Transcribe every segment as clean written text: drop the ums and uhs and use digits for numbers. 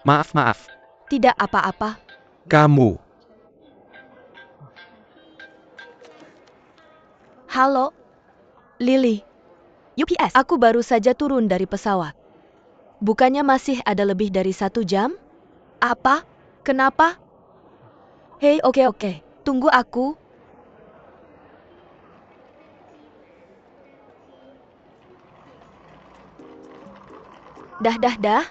Maaf. Tidak apa-apa. Kamu. Halo? Lily. UPS. Aku baru saja turun dari pesawat. Bukannya masih ada lebih dari 1 jam? Apa? Kenapa? Hei, oke. Tunggu aku. Dah.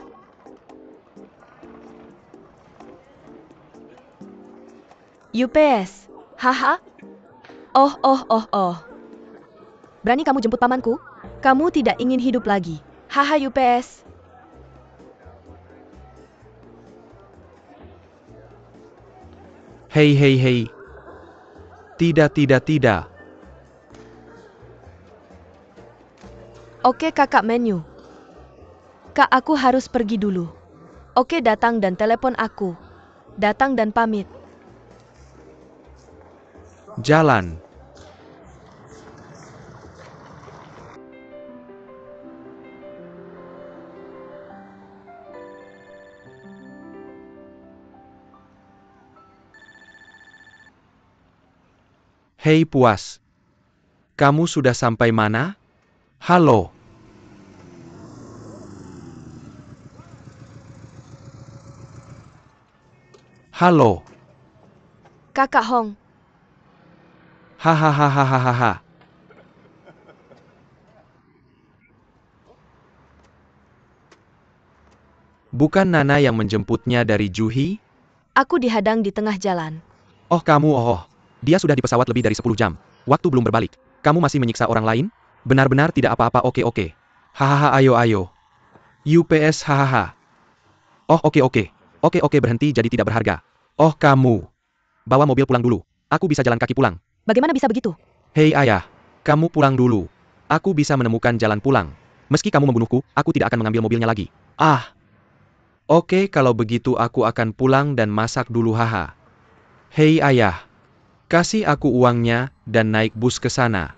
UPS. Haha. Oh. Berani kamu jemput pamanku? Kamu tidak ingin hidup lagi. Haha, UPS. Hei. Tidak. Oke, kakak menu. Kak, aku harus pergi dulu. Oke, datang dan telepon aku. Datang dan pamit. Jalan. Hei Puas. Kamu sudah sampai mana? Halo. Kakak Hong. Hahaha. Bukan Nana yang menjemputnya dari Juhi? Aku dihadang di tengah jalan. Oh kamu, Dia sudah di pesawat lebih dari 10 jam. Waktu belum berbalik. Kamu masih menyiksa orang lain? Benar-benar tidak apa-apa, oke. Hahaha, ayo. UPS, hahaha. Oh, oke. Oke, berhenti jadi tidak berharga. Oh, kamu. Bawa mobil pulang dulu. Aku bisa jalan kaki pulang. Bagaimana bisa begitu? Hei ayah, kamu pulang dulu. Aku bisa menemukan jalan pulang. Meski kamu membunuhku, aku tidak akan mengambil mobilnya lagi. Oke, kalau begitu aku akan pulang dan masak dulu, haha. Hei ayah, kasih aku uangnya dan naik bus ke sana.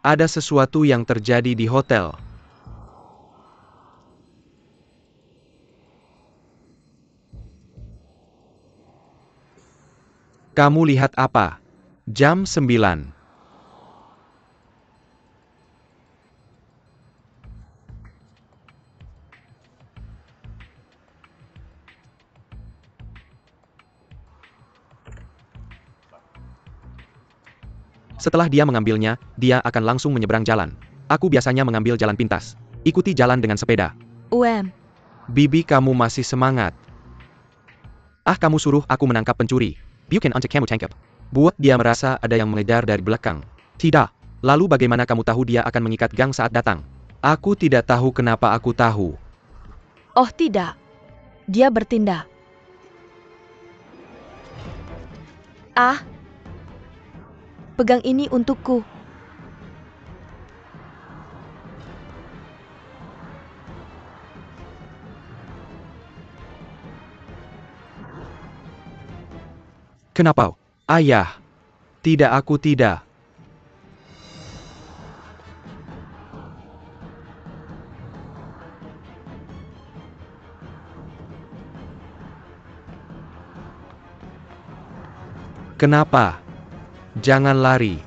Ada sesuatu yang terjadi di hotel. Kamu lihat apa? Jam 9. Setelah dia mengambilnya, dia akan langsung menyeberang jalan. Aku biasanya mengambil jalan pintas. Ikuti jalan dengan sepeda. Bibi, kamu masih semangat. Kamu suruh aku menangkap pencuri. Bukan untuk kamu tangkap. Buat dia merasa ada yang mengejar dari belakang. Tidak. Lalu bagaimana kamu tahu dia akan mengikat gang saat datang? Aku tidak tahu kenapa aku tahu. Oh tidak. Dia bertindak. Pegang ini untukku. Kenapa? Ayah. Tidak, aku tidak. Kenapa? Jangan lari.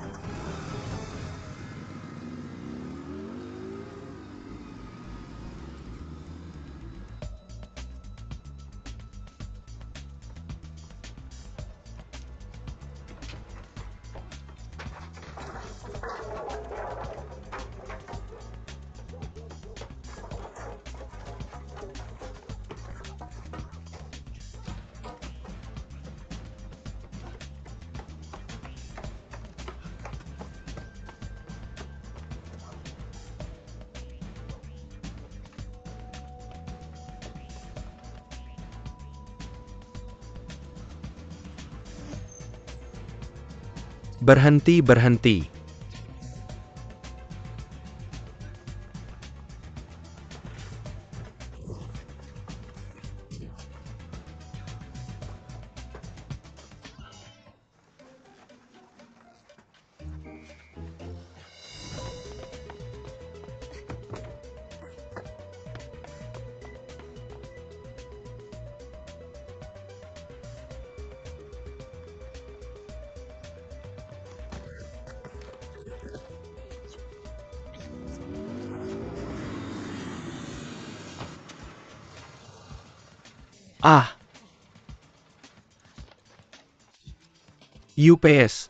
Berhenti. Ah. UPS.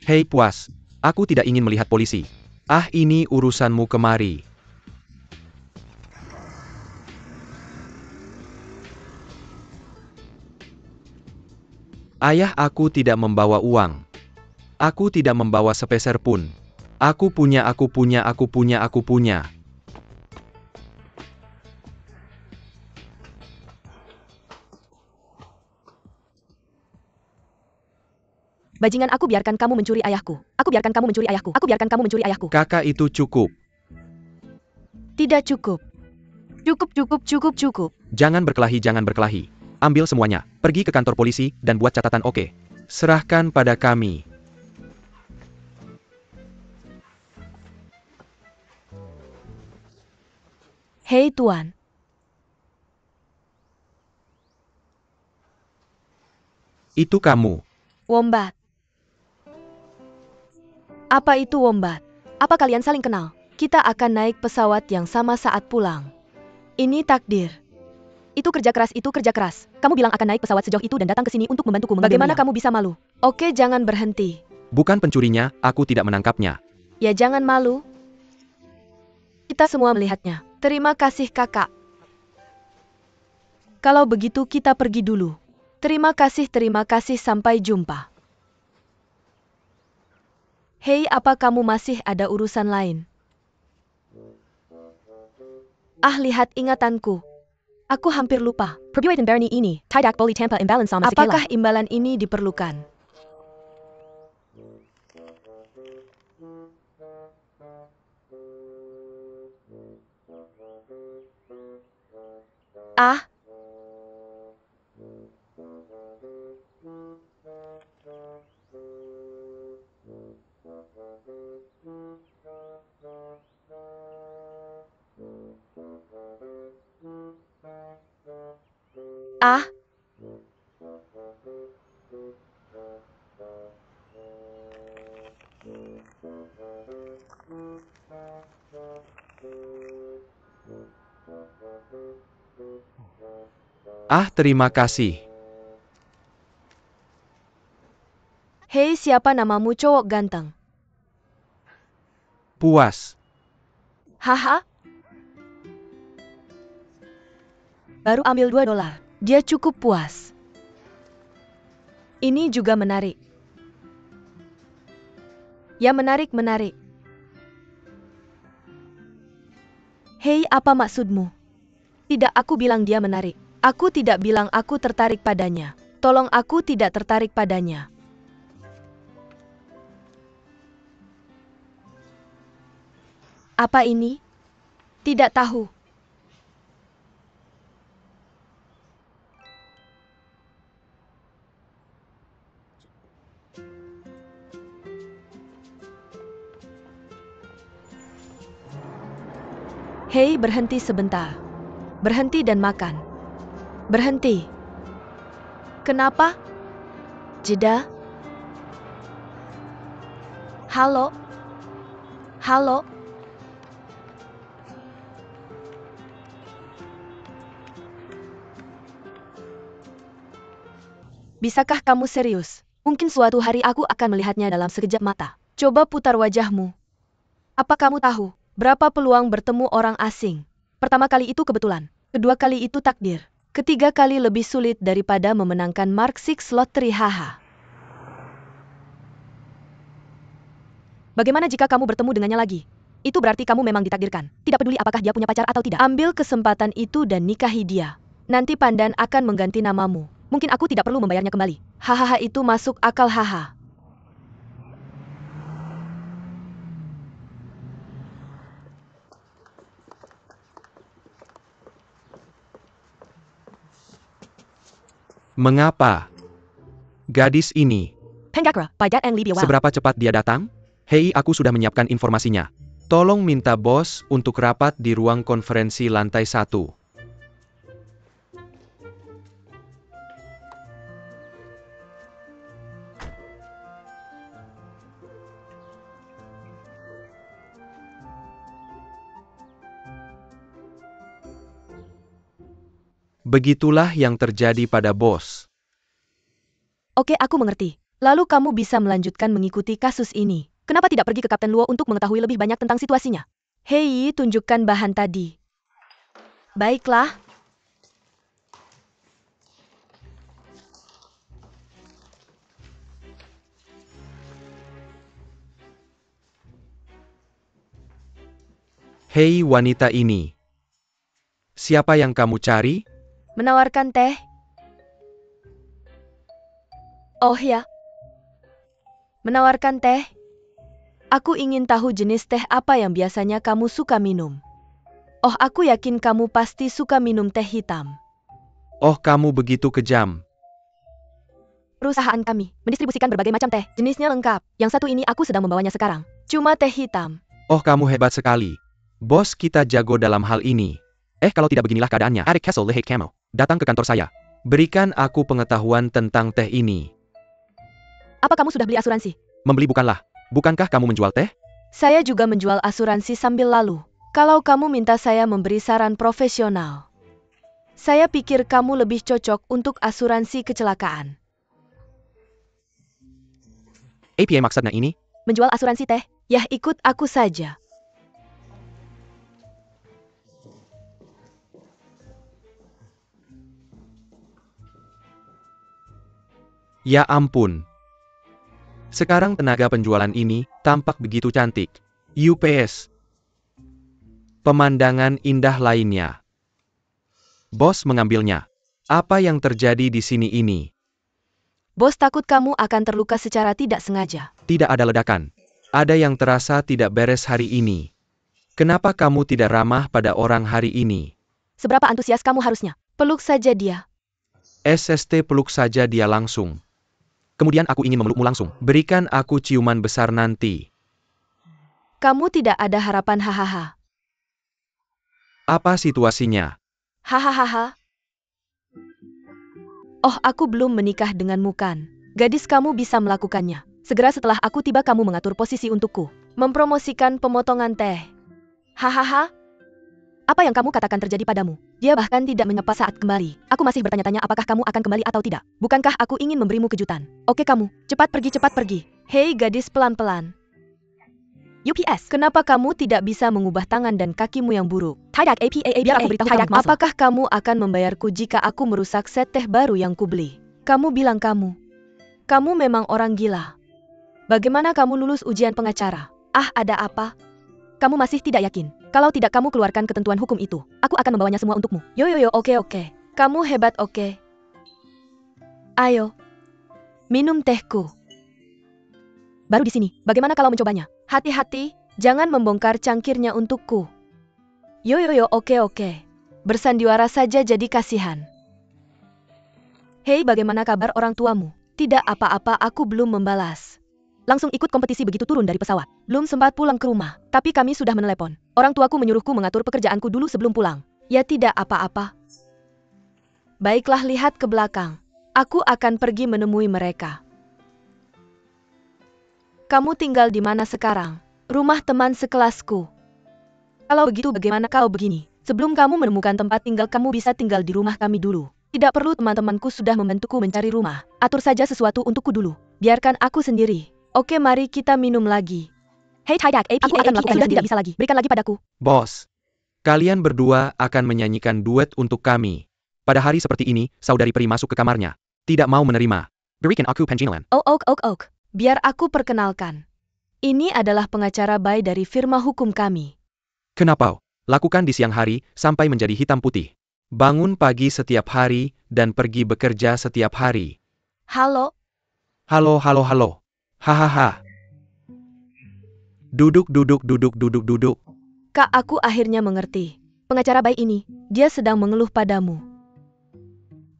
Hei puas, aku tidak ingin melihat polisi. Ah, ini urusanmu kemari. Ayah aku tidak membawa uang. Aku tidak membawa sepeser pun. Aku punya. Bajingan, aku biarkan kamu mencuri ayahku. Aku biarkan kamu mencuri ayahku. Aku biarkan kamu mencuri ayahku. Kakak, itu cukup. Tidak cukup. Cukup. Jangan berkelahi. Ambil semuanya, pergi ke kantor polisi, dan buat catatan, oke? Serahkan pada kami. Hei Tuan. Itu kamu. Wombat. Apa itu wombat? Apa kalian saling kenal? Kita akan naik pesawat yang sama saat pulang. Ini takdir. Itu kerja keras. Kamu bilang akan naik pesawat sejauh itu dan datang ke sini untuk membantuku mengambil Bagaimana Maria. kamu bisa malu? Oke, jangan berhenti. Bukan pencurinya, aku tidak menangkapnya. Ya jangan malu. Kita semua melihatnya. Terima kasih kakak. Kalau begitu kita pergi dulu. Terima kasih, sampai jumpa. Hei, apa kamu masih ada urusan lain? Ah, lihat ingatanku. Aku hampir lupa. Perbuatan Barney ini, tidak boleh tanpa imbalan sama sekali. Apakah imbalan ini diperlukan? Ah. Ah. Ah, terima kasih. Hei, siapa namamu, cowok ganteng? Puas. Haha. Baru ambil $2. Dia cukup puas. Ini juga menarik. Ya, menarik. Hei, apa maksudmu? Tidak, aku bilang dia menarik. Aku tidak bilang aku tertarik padanya. Tolong, aku tidak tertarik padanya. Apa ini? Tidak tahu. Hei, berhenti sebentar. Berhenti dan makan. Berhenti. Kenapa? Jeda. Halo? Bisakah kamu serius? Mungkin suatu hari aku akan melihatnya dalam sekejap mata. Coba putar wajahmu. Apa kamu tahu berapa peluang bertemu orang asing? Pertama kali itu kebetulan. Kedua kali itu takdir. Ketiga kali lebih sulit daripada memenangkan Mark 6 Lottery, haha. Bagaimana jika kamu bertemu dengannya lagi? Itu berarti kamu memang ditakdirkan. Tidak peduli apakah dia punya pacar atau tidak. Ambil kesempatan itu dan nikahi dia. Nanti Pandan akan mengganti namamu. Mungkin aku tidak perlu membayarnya kembali. Hahaha, itu masuk akal, haha. Mengapa? Gadis ini. Penggakra, by that and Libya, wow. Seberapa cepat dia datang? Hei, aku sudah menyiapkan informasinya. Tolong minta bos untuk rapat di ruang konferensi lantai 1. Begitulah yang terjadi pada bos. Oke, aku mengerti. Lalu kamu bisa melanjutkan mengikuti kasus ini. Kenapa tidak pergi ke Kapten Luo untuk mengetahui lebih banyak tentang situasinya? Hei, tunjukkan bahan tadi. Baiklah. Hei wanita ini. Siapa yang kamu cari? Menawarkan teh. Oh ya. Menawarkan teh. Aku ingin tahu jenis teh apa yang biasanya kamu suka minum. Oh, aku yakin kamu pasti suka minum teh hitam. Oh, kamu begitu kejam. Perusahaan kami mendistribusikan berbagai macam teh. Jenisnya lengkap. Yang satu ini aku sedang membawanya sekarang. Cuma teh hitam. Oh, kamu hebat sekali. Bos kita jago dalam hal ini. Kalau tidak beginilah keadaannya. Arik Castle Lehate Camo. Datang ke kantor saya. Berikan aku pengetahuan tentang teh ini. Apa kamu sudah beli asuransi? Membeli bukanlah. Bukankah kamu menjual teh? Saya juga menjual asuransi sambil lalu. Kalau kamu minta saya memberi saran profesional, saya pikir kamu lebih cocok untuk asuransi kecelakaan. APA maksudnya ini? Menjual asuransi teh? Yah, ikut aku saja. Ya ampun. Sekarang tenaga penjualan ini tampak begitu cantik. UPS. Pemandangan indah lainnya. Bos mengambilnya. Apa yang terjadi di sini ini? Bos takut kamu akan terluka secara tidak sengaja. Tidak ada ledakan. Ada yang terasa tidak beres hari ini. Kenapa kamu tidak ramah pada orang hari ini? Seberapa antusias kamu harusnya? Peluk saja dia. SST peluk saja dia langsung. Kemudian aku ingin memelukmu langsung. Berikan aku ciuman besar nanti. Kamu tidak ada harapan, hahaha. Apa situasinya? Hahaha. Oh, aku belum menikah denganmu kan? Gadis, kamu bisa melakukannya. Segera setelah aku tiba kamu mengatur posisi untukku. Mempromosikan pemotongan teh. Hahaha. Apa yang kamu katakan terjadi padamu? Dia bahkan tidak menyapa saat kembali. Aku masih bertanya-tanya apakah kamu akan kembali atau tidak. Bukankah aku ingin memberimu kejutan? Oke kamu, cepat pergi. Hei gadis, pelan-pelan. UPS, kenapa kamu tidak bisa mengubah tangan dan kakimu yang buruk? Tidak APA, biar aku beritahu kamu. Apakah kamu akan membayarku jika aku merusak set teh baru yang kubeli? Kamu bilang kamu memang orang gila. Bagaimana kamu lulus ujian pengacara? Ah, ada apa? Kamu masih tidak yakin? Kalau tidak kamu keluarkan ketentuan hukum itu. Aku akan membawanya semua untukmu. Yo, oke. Kamu hebat, oke. Ayo. Minum tehku. Baru di sini. Bagaimana kalau mencobanya? Hati-hati, jangan membongkar cangkirnya untukku. Yo, oke. Bersandiwara saja jadi kasihan. Hei, bagaimana kabar orang tuamu? Tidak apa-apa, aku belum membalas. Langsung ikut kompetisi begitu turun dari pesawat. Belum sempat pulang ke rumah, tapi kami sudah menelepon. Orang tuaku menyuruhku mengatur pekerjaanku dulu sebelum pulang. Ya tidak apa-apa. Baiklah, lihat ke belakang. Aku akan pergi menemui mereka. Kamu tinggal di mana sekarang? Rumah teman sekelasku. Kalau begitu bagaimana kau begini? Sebelum kamu menemukan tempat tinggal kamu bisa tinggal di rumah kami dulu. Tidak perlu teman-temanku sudah membantuku mencari rumah. Atur saja sesuatu untukku dulu. Biarkan aku sendiri. Oke, mari kita minum lagi. Hei Tidak, aku akan melakukannya tidak bisa lagi. Berikan lagi padaku. Bos, kalian berdua akan menyanyikan duet untuk kami. Pada hari seperti ini, saudari peri masuk ke kamarnya. Tidak mau menerima. Berikan aku penjinalan. Ok. Biar aku perkenalkan. Ini adalah pengacara Bai dari firma hukum kami. Kenapa? Lakukan di siang hari, sampai menjadi hitam putih. Bangun pagi setiap hari, dan pergi bekerja setiap hari. Halo? Halo. Hahaha. Duduk. Kak, aku akhirnya mengerti. Pengacara Bai ini, dia sedang mengeluh padamu.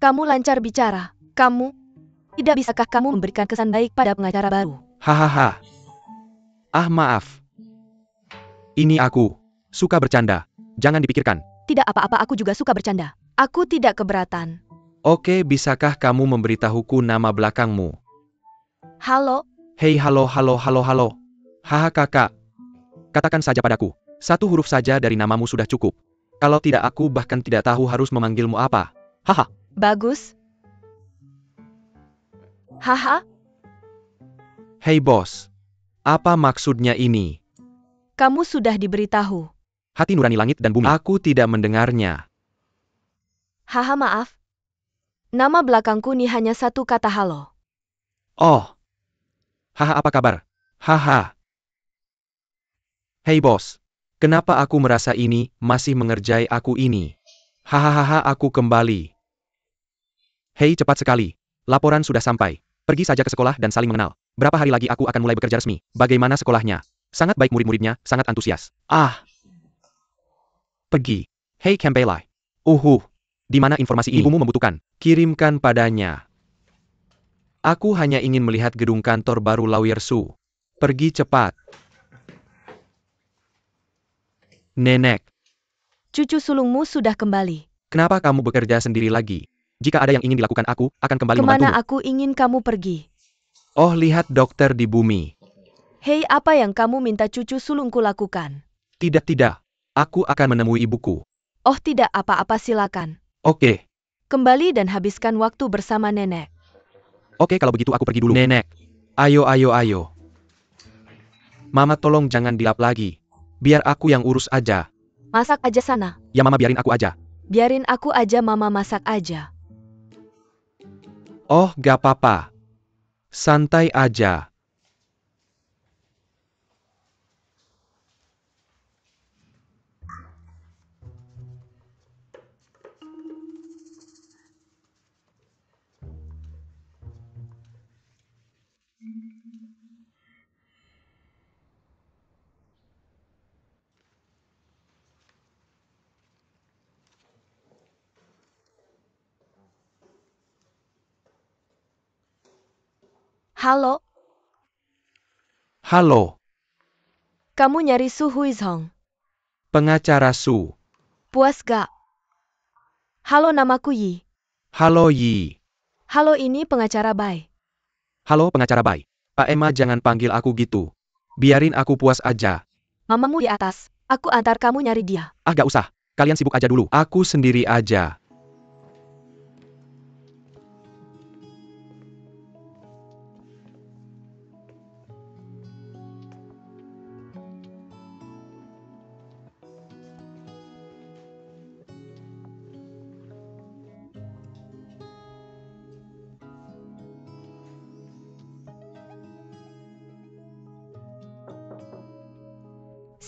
Kamu lancar bicara. Kamu, tidak bisakah kamu memberikan kesan baik pada pengacara baru? Hahaha. Ah, maaf. Ini aku. Suka bercanda. Jangan dipikirkan. Tidak apa-apa, aku juga suka bercanda. Aku tidak keberatan. Oke, bisakah kamu memberitahuku nama belakangmu? Halo? Hei, halo. Haha kakak. Katakan saja padaku. Satu huruf saja dari namamu sudah cukup. Kalau tidak aku bahkan tidak tahu harus memanggilmu apa. Haha. Bagus. Haha, Hei bos. Apa maksudnya ini? kamu sudah diberitahu. Hati nurani langit dan bumi. Aku tidak mendengarnya. Haha, maaf. Nama belakangku nih hanya satu kata halo. Oh. Haha, apa kabar? Haha. Hei bos. Kenapa aku merasa ini masih mengerjai aku ini? Hahaha, aku kembali. Hei, cepat sekali. Laporan sudah sampai. Pergi saja ke sekolah dan saling mengenal. Berapa hari lagi aku akan mulai bekerja resmi. Bagaimana sekolahnya? Sangat baik, murid-muridnya, sangat antusias. Ah. Pergi. Hei Kempelai. Di mana informasi ini? Ibumu membutuhkan. Kirimkan padanya. Aku hanya ingin melihat gedung kantor baru Lawyer Su. Pergi cepat. Nenek. Cucu sulungmu sudah kembali. Kenapa kamu bekerja sendiri lagi? Jika ada yang ingin dilakukan aku, akan kembali Kemana membantumu. aku ingin kamu pergi? Oh, lihat dokter di bumi. Hei, apa yang kamu minta cucu sulungku lakukan? Tidak. Aku akan menemui ibuku. Oh tidak apa-apa, silakan. Oke. Kembali dan habiskan waktu bersama nenek. Oke, kalau begitu aku pergi dulu. Nenek. Ayo. Mama, tolong jangan dilap lagi. Biar aku yang urus aja. Masak aja sana. Ya mama, biarin aku aja. Biarin aku aja, mama masak aja. Oh, gak apa-apa. Santai aja. Halo, Halo, kamu nyari Su Huizhong. pengacara Su. Puas gak? Halo, namaku Yi. Halo Yi. Halo, ini pengacara Bai. Halo pengacara Bai. Pak Emma, jangan panggil aku gitu. Biarin aku puas aja. Mamamu di atas. Aku antar kamu nyari dia. Ah, gak usah. Kalian sibuk aja dulu. Aku sendiri aja.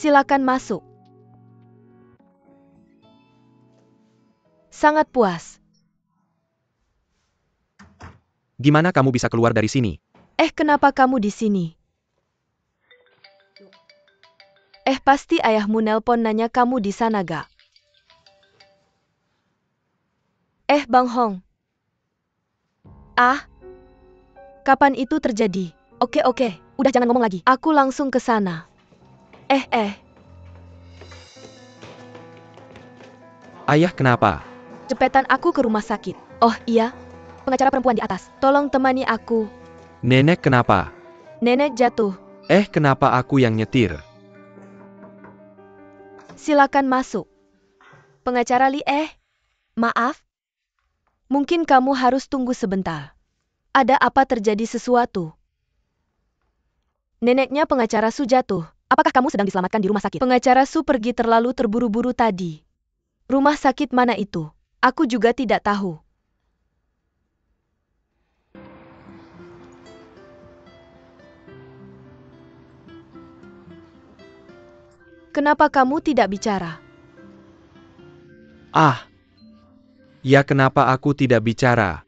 Silakan masuk. Sangat puas. Gimana kamu bisa keluar dari sini? Kenapa kamu di sini? Pasti ayahmu nelpon nanya kamu di sana gak? Bang Hong. Ah, kapan itu terjadi? Oke, udah jangan ngomong lagi. Aku langsung ke sana. Ayah, kenapa? Cepetan aku ke rumah sakit. Oh iya, pengacara perempuan di atas. Tolong temani aku. Nenek kenapa? Nenek jatuh. Kenapa aku yang nyetir? Silakan masuk. Pengacara Li, maaf. Mungkin kamu harus tunggu sebentar. Ada apa, terjadi sesuatu? Neneknya pengacara Su jatuh. Apakah kamu sedang diselamatkan di rumah sakit? Pengacara Su pergi terlalu terburu-buru tadi. Rumah sakit mana itu? Aku juga tidak tahu. Kenapa kamu tidak bicara? Ah. Ya, kenapa aku tidak bicara?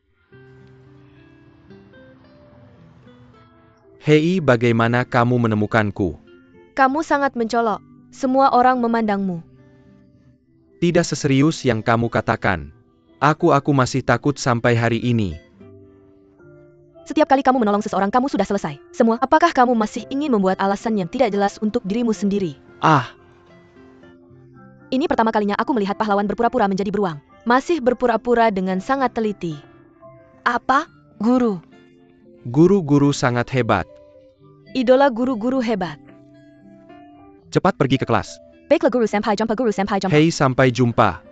Hei, bagaimana kamu menemukanku? Kamu sangat mencolok. Semua orang memandangmu. Tidak seserius yang kamu katakan. Aku masih takut sampai hari ini. Setiap kali kamu menolong seseorang, kamu sudah selesai. Semua, apakah kamu masih ingin membuat alasan yang tidak jelas untuk dirimu sendiri? Ah. Ini pertama kalinya aku melihat pahlawan berpura-pura menjadi beruang. Masih berpura-pura dengan sangat teliti. Apa? Guru. Guru-guru sangat hebat. Idola guru-guru hebat. Cepat pergi ke kelas. Baiklah Guru Senpai, jumpa Guru Senpai, jumpa. Hei, sampai jumpa.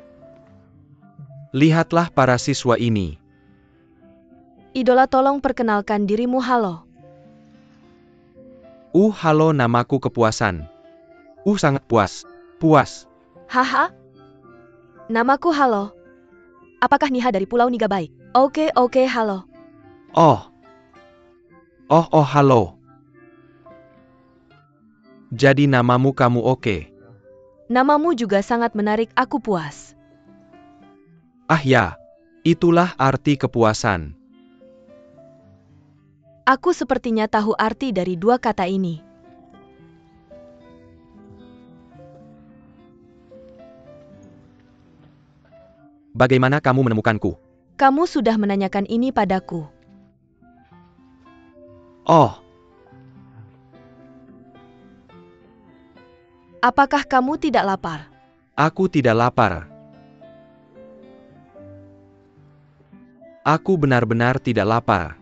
Lihatlah para siswa ini. Idola, tolong perkenalkan dirimu. Halo. Halo, namaku Kepuasan. Sangat puas. Puas. Haha. Namaku Halo. Apakah Niha dari Pulau Niga baik? Oke, halo. Oh, halo. Jadi namamu kamu oke? Namamu juga sangat menarik, aku puas. Ah ya, itulah arti kepuasan. Aku sepertinya tahu arti dari dua kata ini. Bagaimana kamu menemukanku? Kamu sudah menanyakan ini padaku. Oh, Apakah kamu tidak lapar? aku tidak lapar. Aku benar-benar tidak lapar.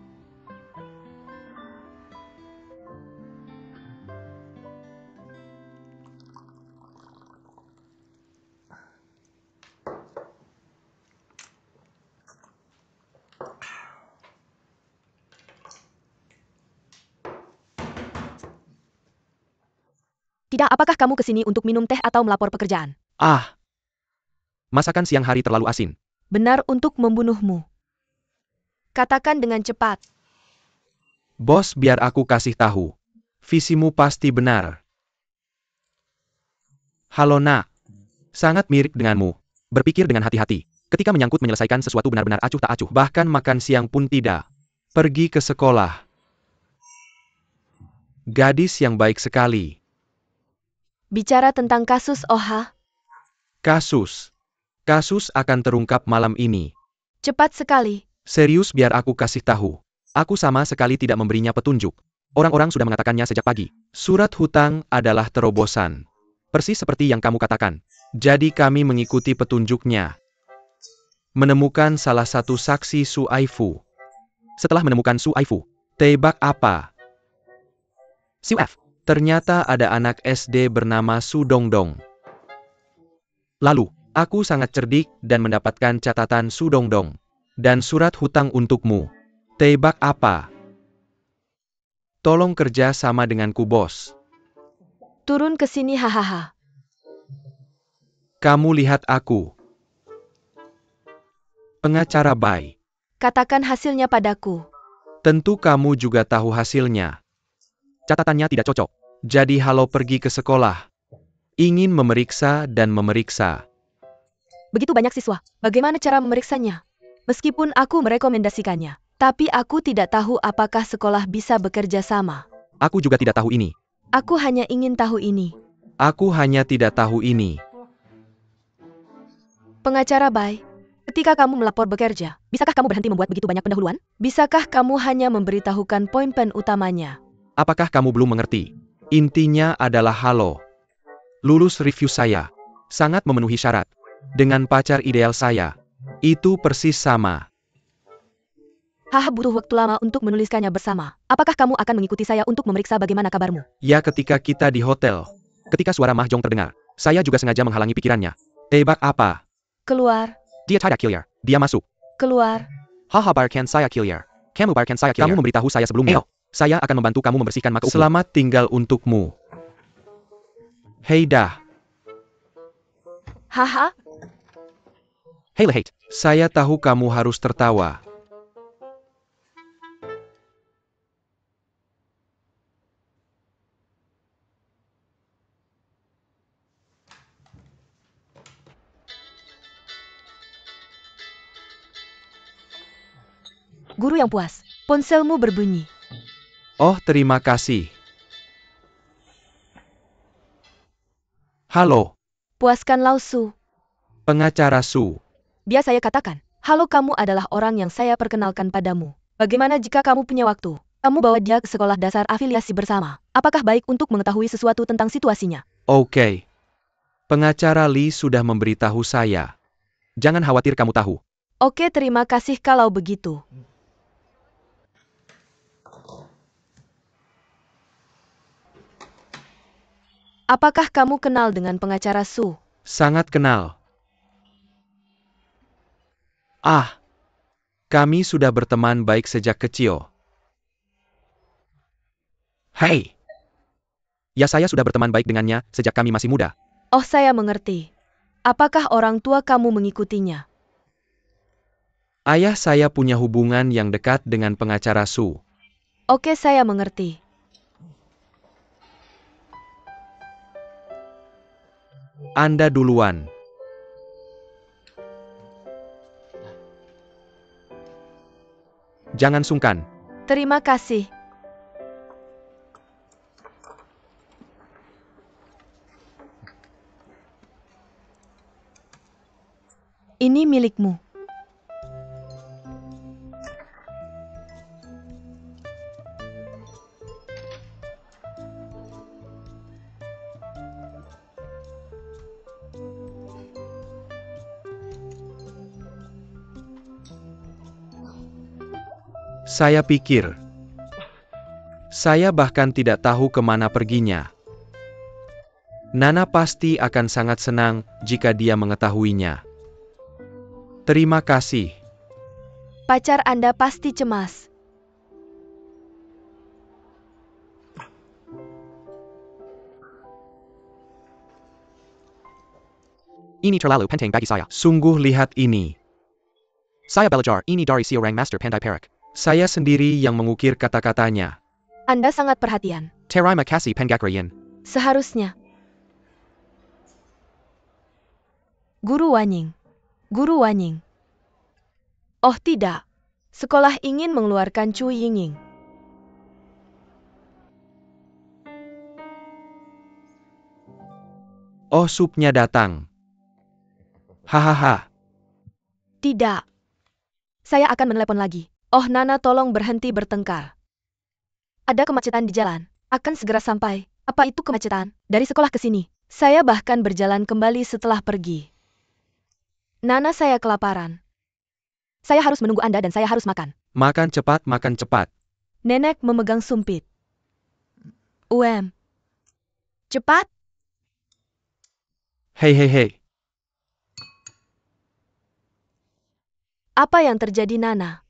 Tidak, apakah kamu kesini untuk minum teh atau melapor pekerjaan? Ah, masakan siang hari terlalu asin. Benar untuk membunuhmu. Katakan dengan cepat. Bos, biar aku kasih tahu. Visimu pasti benar. Halo nak. Sangat mirip denganmu. Berpikir dengan hati-hati. Ketika menyangkut menyelesaikan sesuatu benar-benar acuh tak acuh. Bahkan makan siang pun tidak. Pergi ke sekolah. Gadis yang baik sekali. Bicara tentang kasus Oha. Kasus. Kasus akan terungkap malam ini. Cepat sekali. Serius, biar aku kasih tahu. Aku sama sekali tidak memberinya petunjuk. Orang-orang sudah mengatakannya sejak pagi. Surat hutang adalah terobosan. Persis seperti yang kamu katakan. Jadi kami mengikuti petunjuknya. Menemukan salah satu saksi Su Aifu. Setelah menemukan Su Aifu, tebak apa? Siu F. Ternyata ada anak SD bernama Su Dongdong. Lalu, aku sangat cerdik dan mendapatkan catatan Su Dongdong. Dan surat hutang untukmu. Tebak apa? Tolong kerja sama denganku, bos. Turun ke sini, hahaha. Kamu lihat aku. Pengacara Bai. Katakan hasilnya padaku. Tentu kamu juga tahu hasilnya. Catatannya tidak cocok. Jadi halo, pergi ke sekolah. Ingin memeriksa dan memeriksa. Begitu banyak siswa. Bagaimana cara memeriksanya? Meskipun aku merekomendasikannya. Tapi aku tidak tahu apakah sekolah bisa bekerja sama. Aku juga tidak tahu ini. Aku hanya ingin tahu ini. Aku hanya tidak tahu ini. Pengacara Bai, ketika kamu melapor bekerja, bisakah kamu berhenti membuat begitu banyak pendahuluan? Bisakah kamu hanya memberitahukan poin-poin utamanya? Apakah kamu belum mengerti? Intinya adalah halo. Lulus review saya. Sangat memenuhi syarat. Dengan pacar ideal saya. Itu persis sama. Butuh waktu lama untuk menuliskannya bersama. Apakah kamu akan mengikuti saya untuk memeriksa bagaimana kabarmu? Ya, ketika kita di hotel. Ketika suara mahjong terdengar, saya juga sengaja menghalangi pikirannya. Tebak apa? Keluar. Dia tidak killer. Dia masuk. Keluar. Barkan saya killer. Kamu barkan saya killer. Kamu memberitahu saya sebelumnya. Saya akan membantu kamu membersihkan maka. Selamat tinggal untukmu. Hei dah. Haha. Hey Lehate. Saya tahu kamu harus tertawa. Guru yang puas. Ponselmu berbunyi. Oh, terima kasih. Halo. Puaskan Su. Pengacara Su. Biasa saya katakan, halo, kamu adalah orang yang saya perkenalkan padamu. Bagaimana jika kamu punya waktu? Kamu bawa dia ke sekolah dasar afiliasi bersama. Apakah baik untuk mengetahui sesuatu tentang situasinya? Oke. Pengacara Lee sudah memberitahu saya. Jangan khawatir, kamu tahu. Oke, terima kasih kalau begitu. Apakah kamu kenal dengan pengacara Su? Sangat kenal. Ah, kami sudah berteman baik sejak kecil. Hei! Ya, saya sudah berteman baik dengannya sejak kami masih muda. Oh, saya mengerti. Apakah orang tua kamu mengikutinya? Ayah saya punya hubungan yang dekat dengan pengacara Su. Oke, saya mengerti. Anda duluan. Jangan sungkan. Terima kasih. Ini milikmu. Saya pikir. Saya bahkan tidak tahu kemana perginya. Nana pasti akan sangat senang jika dia mengetahuinya. Terima kasih. Pacar Anda pasti cemas. Ini terlalu penting bagi saya. Sungguh lihat ini. Saya belajar ini dari seorang master pandai perak. Saya sendiri yang mengukir kata-katanya. Anda sangat perhatian. Terima kasih penggakrian. Seharusnya. Guru Wanying. Guru Wanying. Oh tidak. Sekolah ingin mengeluarkan Cu Yingying. Oh, supnya datang. Hahaha. Tidak. Saya akan menelepon lagi. Oh Nana, tolong berhenti bertengkar. Ada kemacetan di jalan. Akan segera sampai. Apa itu kemacetan? Dari sekolah ke sini. Saya bahkan berjalan kembali setelah pergi. Nana, saya kelaparan. Saya harus menunggu Anda dan saya harus makan. Makan cepat, makan cepat. Nenek memegang sumpit. Cepat. Hei hei hei. Apa yang terjadi Nana?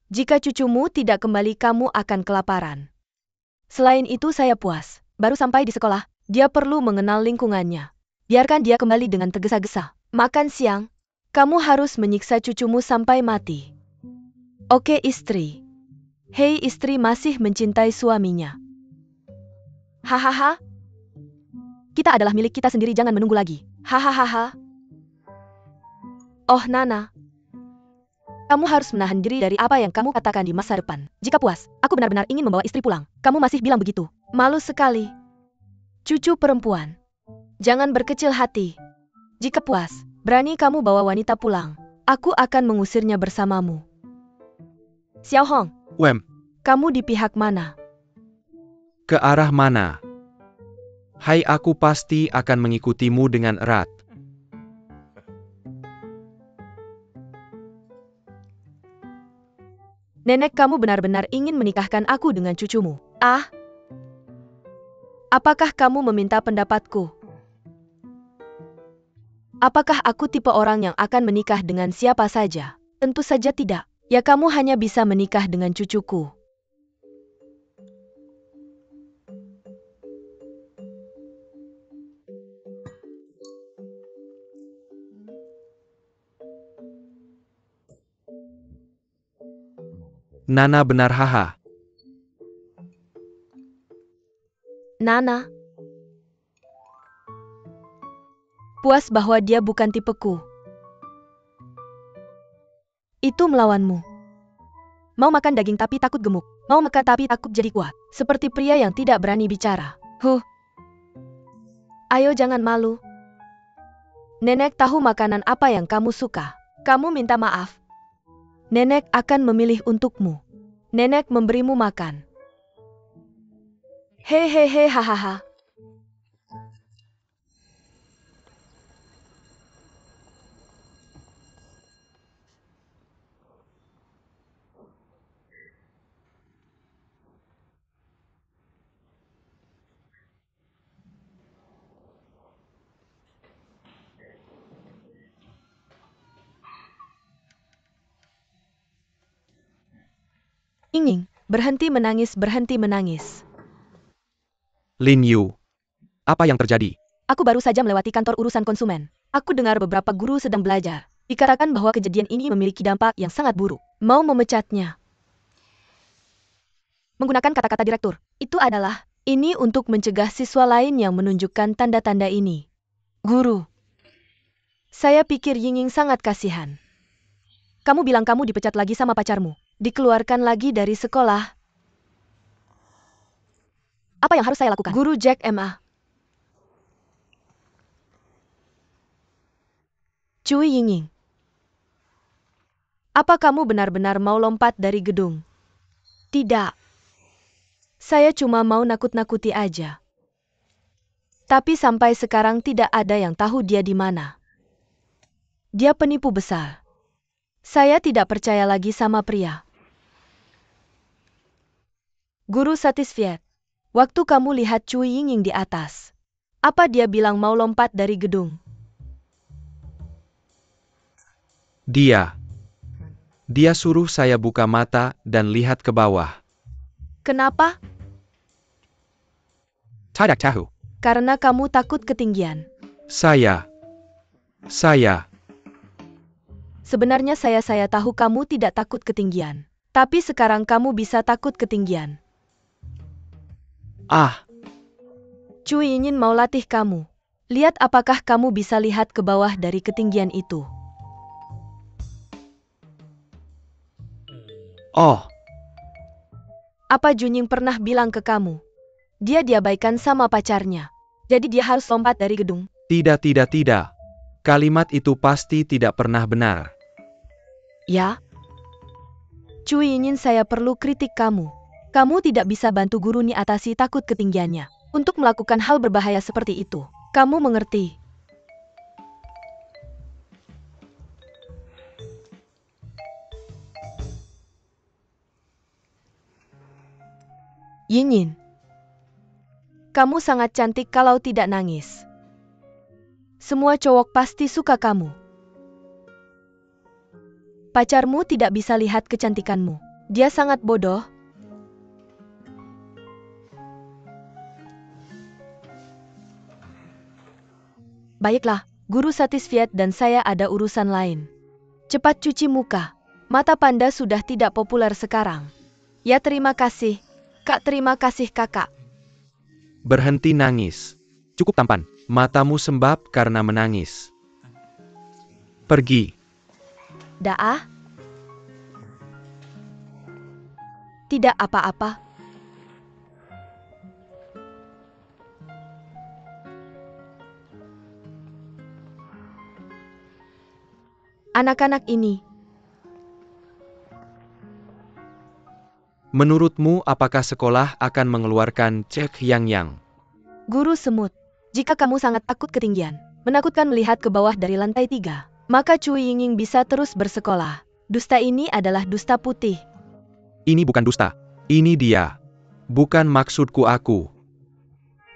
Jika cucumu tidak kembali kamu akan kelaparan. Selain itu saya puas. Baru sampai di sekolah, dia perlu mengenal lingkungannya. Biarkan dia kembali dengan tergesa-gesa. Makan siang. Kamu harus menyiksa cucumu sampai mati. Oke istri. Hei istri masih mencintai suaminya. Hahaha. Kita adalah milik kita sendiri, jangan menunggu lagi. Hahaha. Oh Nana. Kamu harus menahan diri dari apa yang kamu katakan di masa depan. Jika puas, aku benar-benar ingin membawa istri pulang. Kamu masih bilang begitu. Malu sekali. Cucu perempuan. Jangan berkecil hati. Jika puas, berani kamu bawa wanita pulang. Aku akan mengusirnya bersamamu. Xiao Hong. Kamu di pihak mana? Ke arah mana? Hai, aku pasti akan mengikutimu dengan erat. Nenek, kamu benar-benar ingin menikahkan aku dengan cucumu. Ah? Apakah kamu meminta pendapatku? Apakah aku tipe orang yang akan menikah dengan siapa saja? Tentu saja tidak. Ya, kamu hanya bisa menikah dengan cucuku. Nana benar, haha. Nana. Puas bahwa dia bukan tipeku. Itu melawanmu. Mau makan daging tapi takut gemuk. Mau makan tapi takut jadi kuat. Seperti pria yang tidak berani bicara. Ayo jangan malu. Nenek tahu makanan apa yang kamu suka. Kamu minta maaf. Nenek akan memilih untukmu. Nenek memberimu makan. Hehehe hahaha. Ying, berhenti menangis. Lin Yu, apa yang terjadi? Aku baru saja melewati kantor urusan konsumen. Aku dengar beberapa guru sedang belajar. Dikatakan bahwa kejadian ini memiliki dampak yang sangat buruk. Mau memecatnya. Menggunakan kata-kata direktur, itu adalah, ini untuk mencegah siswa lain yang menunjukkan tanda-tanda ini. Guru. Saya pikir Ying sangat kasihan. Kamu bilang kamu dipecat lagi sama pacarmu. Dikeluarkan lagi dari sekolah. Apa yang harus saya lakukan? Guru Jack Ma. Cui Ying. Apa kamu benar-benar mau lompat dari gedung? Tidak. Saya cuma mau nakut-nakuti aja. Tapi sampai sekarang tidak ada yang tahu dia di mana. Dia penipu besar. Saya tidak percaya lagi sama pria. Guru Satisfied. Waktu kamu lihat Cui Ying di atas, apa dia bilang mau lompat dari gedung? Dia suruh saya buka mata dan lihat ke bawah. Kenapa? Tidak tahu. Karena kamu takut ketinggian. Saya. Sebenarnya saya tahu kamu tidak takut ketinggian. Tapi sekarang kamu bisa takut ketinggian. Cui Ying mau latih kamu. Lihat apakah kamu bisa lihat ke bawah dari ketinggian itu. Apa Junying pernah bilang ke kamu? Dia diabaikan sama pacarnya. Jadi dia harus lompat dari gedung. Tidak. Kalimat itu pasti tidak pernah benar. Ya? Cui Ying, saya perlu kritik kamu. Kamu tidak bisa bantu guru Ni atasi takut ketinggiannya. Untuk melakukan hal berbahaya seperti itu. Kamu mengerti? Ying. Kamu sangat cantik kalau tidak nangis. Semua cowok pasti suka kamu. Pacarmu tidak bisa lihat kecantikanmu. Dia sangat bodoh. Baiklah, Guru Satisfied dan saya ada urusan lain. Cepat cuci muka. Mata panda sudah tidak populer sekarang. Ya terima kasih. Kak, terima kasih kakak. Berhenti nangis. Cukup tampan. Matamu sembab karena menangis. Pergi. Dah. Tidak apa-apa. Anak-anak ini. Menurutmu apakah sekolah akan mengeluarkan cek yang? Guru semut. Jika kamu sangat takut ketinggian, menakutkan melihat ke bawah dari lantai 3, maka Cui Ying bisa terus bersekolah. Dusta ini adalah dusta putih. Ini bukan dusta. Ini dia. Bukan maksudku aku.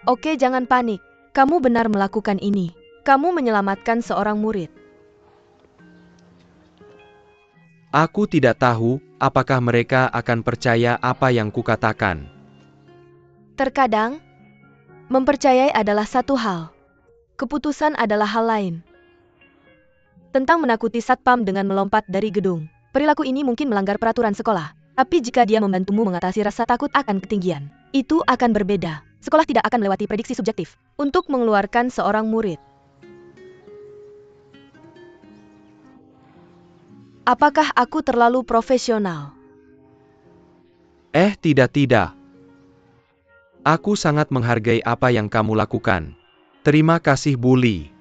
Oke, jangan panik. Kamu benar melakukan ini. Kamu menyelamatkan seorang murid. Aku tidak tahu apakah mereka akan percaya apa yang kukatakan. Terkadang, mempercayai adalah satu hal. Keputusan adalah hal lain. Tentang menakuti satpam dengan melompat dari gedung. Perilaku ini mungkin melanggar peraturan sekolah. Tapi jika dia membantumu mengatasi rasa takut akan ketinggian, itu akan berbeda. Sekolah tidak akan melewati prediksi subjektif untuk mengeluarkan seorang murid. Apakah aku terlalu profesional? Tidak. Aku sangat menghargai apa yang kamu lakukan. Terima kasih, Bully.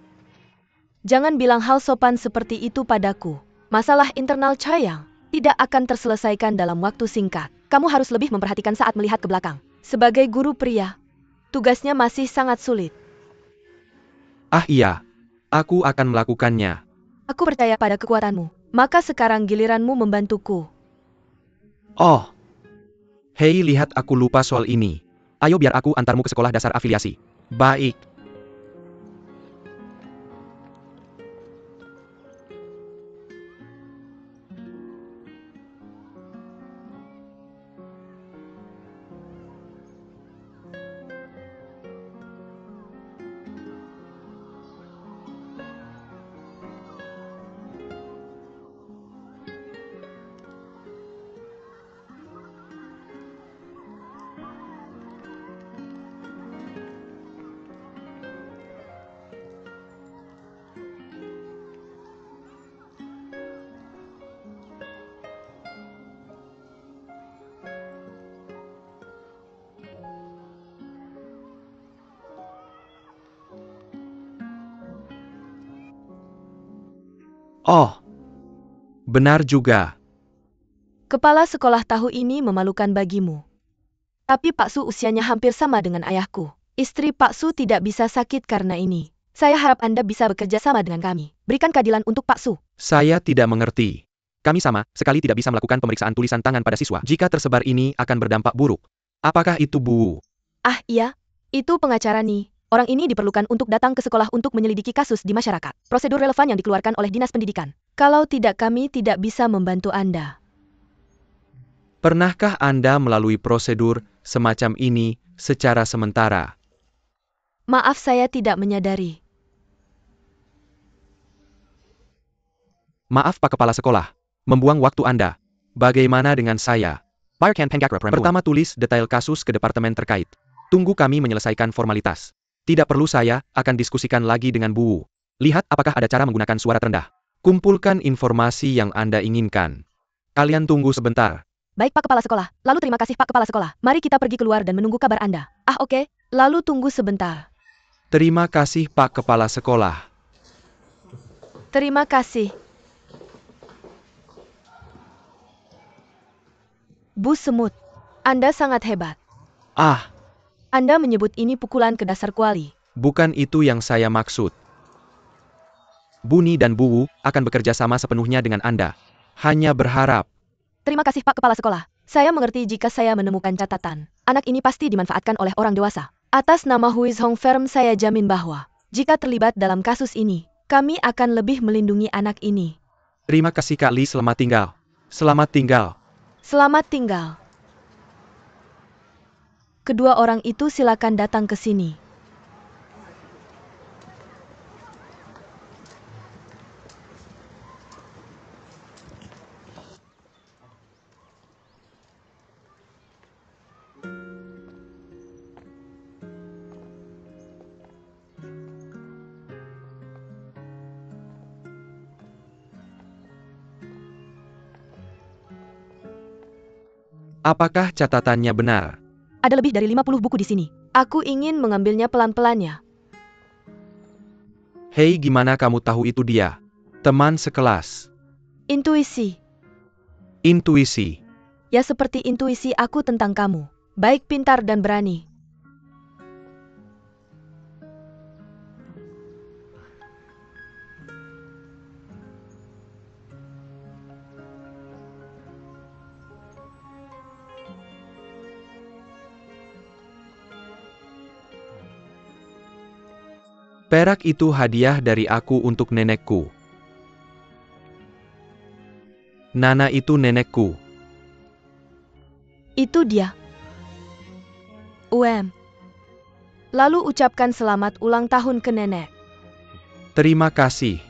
Jangan bilang hal sopan seperti itu padaku. Masalah internal Chayang tidak akan terselesaikan dalam waktu singkat. Kamu harus lebih memperhatikan saat melihat ke belakang. Sebagai guru pria, tugasnya masih sangat sulit. Iya. Aku akan melakukannya. Aku percaya pada kekuatanmu. Maka sekarang giliranmu membantuku. Hei, lihat, aku lupa soal ini. Ayo biar aku antarmu ke sekolah dasar afiliasi. Baik. Oh, benar juga. Kepala sekolah tahu ini memalukan bagimu. Tapi Pak Su usianya hampir sama dengan ayahku. Istri Pak Su tidak bisa sakit karena ini. Saya harap Anda bisa bekerja sama dengan kami. Berikan keadilan untuk Pak Su. Saya tidak mengerti. Kami sama sekali tidak bisa melakukan pemeriksaan tulisan tangan pada siswa. Jika tersebar ini akan berdampak buruk. Apakah itu Bu? Ah iya, itu pengacara nih. Orang ini diperlukan untuk datang ke sekolah untuk menyelidiki kasus di masyarakat. Prosedur relevan yang dikeluarkan oleh Dinas Pendidikan. Kalau tidak kami tidak bisa membantu Anda. Pernahkah Anda melalui prosedur semacam ini secara sementara? Maaf saya tidak menyadari. Maaf Pak Kepala Sekolah. Membuang waktu Anda. Bagaimana dengan saya? Pertama tulis detail kasus ke departemen terkait. Tunggu kami menyelesaikan formalitas. Tidak perlu saya akan diskusikan lagi dengan Bu. Lihat apakah ada cara menggunakan suara terendah. Kumpulkan informasi yang Anda inginkan. Kalian tunggu sebentar. Baik Pak Kepala Sekolah, lalu terima kasih Pak Kepala Sekolah. Mari kita pergi keluar dan menunggu kabar Anda. Ah oke, lalu tunggu sebentar. Terima kasih Pak Kepala Sekolah. Terima kasih. Bu Semut, Anda sangat hebat. Ah, Anda menyebut ini pukulan ke dasar kuali. bukan itu yang saya maksud. Buni dan Bu akan bekerja sama sepenuhnya dengan Anda. Hanya berharap. Terima kasih Pak Kepala Sekolah. Saya mengerti jika saya menemukan catatan. Anak ini pasti dimanfaatkan oleh orang dewasa. Atas nama Huiz Hong Firm saya jamin bahwa, jika terlibat dalam kasus ini, kami akan lebih melindungi anak ini. Terima kasih Kak Li, selamat tinggal. Selamat tinggal. Selamat tinggal. Kedua orang itu silakan datang ke sini. Apakah catatannya benar? Ada lebih dari 50 buku di sini. Aku ingin mengambilnya pelan-pelannya. Hei, gimana kamu tahu itu dia? Teman sekelas. Intuisi. Intuisi. Ya seperti intuisi aku tentang kamu. Baik, pintar dan berani. Perak itu hadiah dari aku untuk nenekku. Nana itu nenekku. Itu dia. Lalu ucapkan selamat ulang tahun ke nenek. Terima kasih.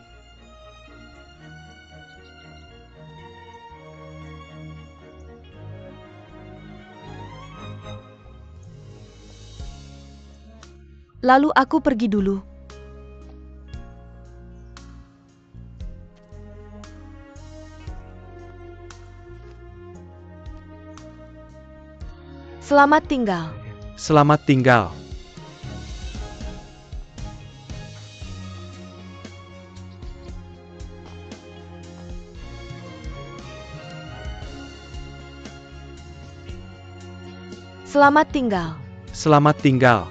Lalu aku pergi dulu. Selamat tinggal. Selamat tinggal. Selamat tinggal. Selamat tinggal.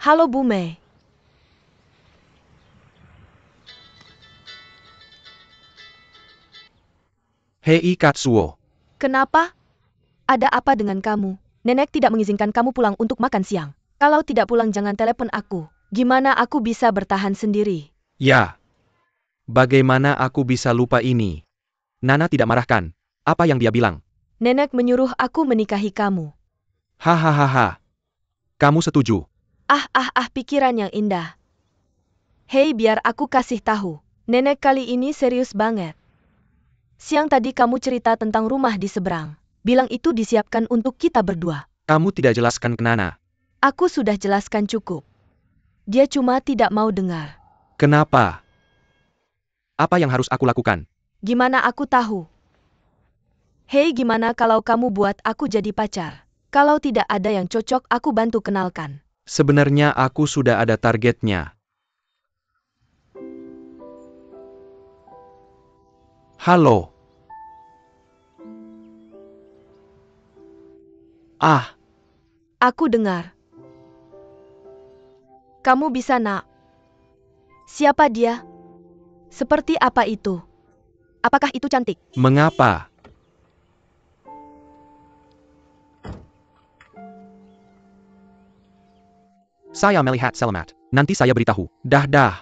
Halo Bu Mei. Hei Katsuo. Kenapa? Ada apa dengan kamu? Nenek tidak mengizinkan kamu pulang untuk makan siang. Kalau tidak pulang jangan telepon aku. Gimana aku bisa bertahan sendiri? Ya. Bagaimana aku bisa lupa ini? Nana tidak marahkan. Apa yang dia bilang? Nenek menyuruh aku menikahi kamu. Hahaha. Kamu setuju? Pikiran yang indah. Hei, biar aku kasih tahu. Nenek kali ini serius banget. Siang tadi kamu cerita tentang rumah di seberang. Bilang itu disiapkan untuk kita berdua. Kamu tidak jelaskan ke Nana. Aku sudah jelaskan cukup. Dia cuma tidak mau dengar. Kenapa? Apa yang harus aku lakukan? Gimana aku tahu? Hei, gimana kalau kamu buat aku jadi pacar? Kalau tidak ada yang cocok, aku bantu kenalkan. Sebenarnya aku sudah ada targetnya. Halo. Aku dengar. Kamu bisa, Nak. Siapa dia? Seperti apa itu? Apakah itu cantik? Mengapa? Saya melihat Selamat. Nanti saya beritahu. Dah.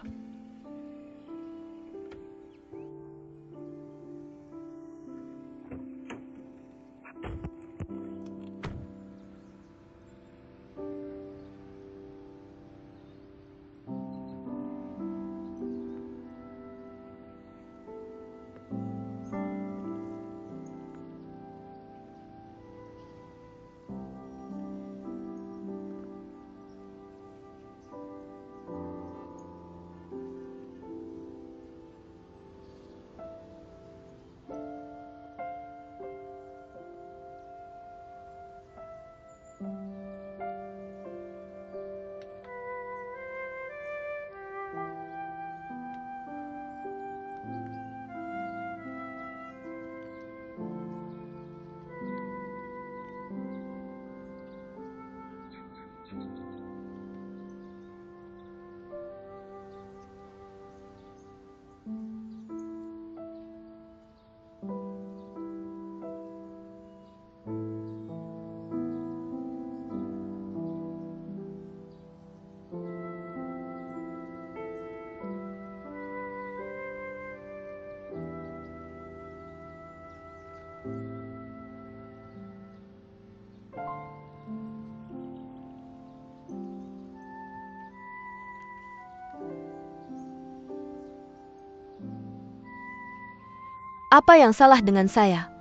Apa yang salah dengan saya?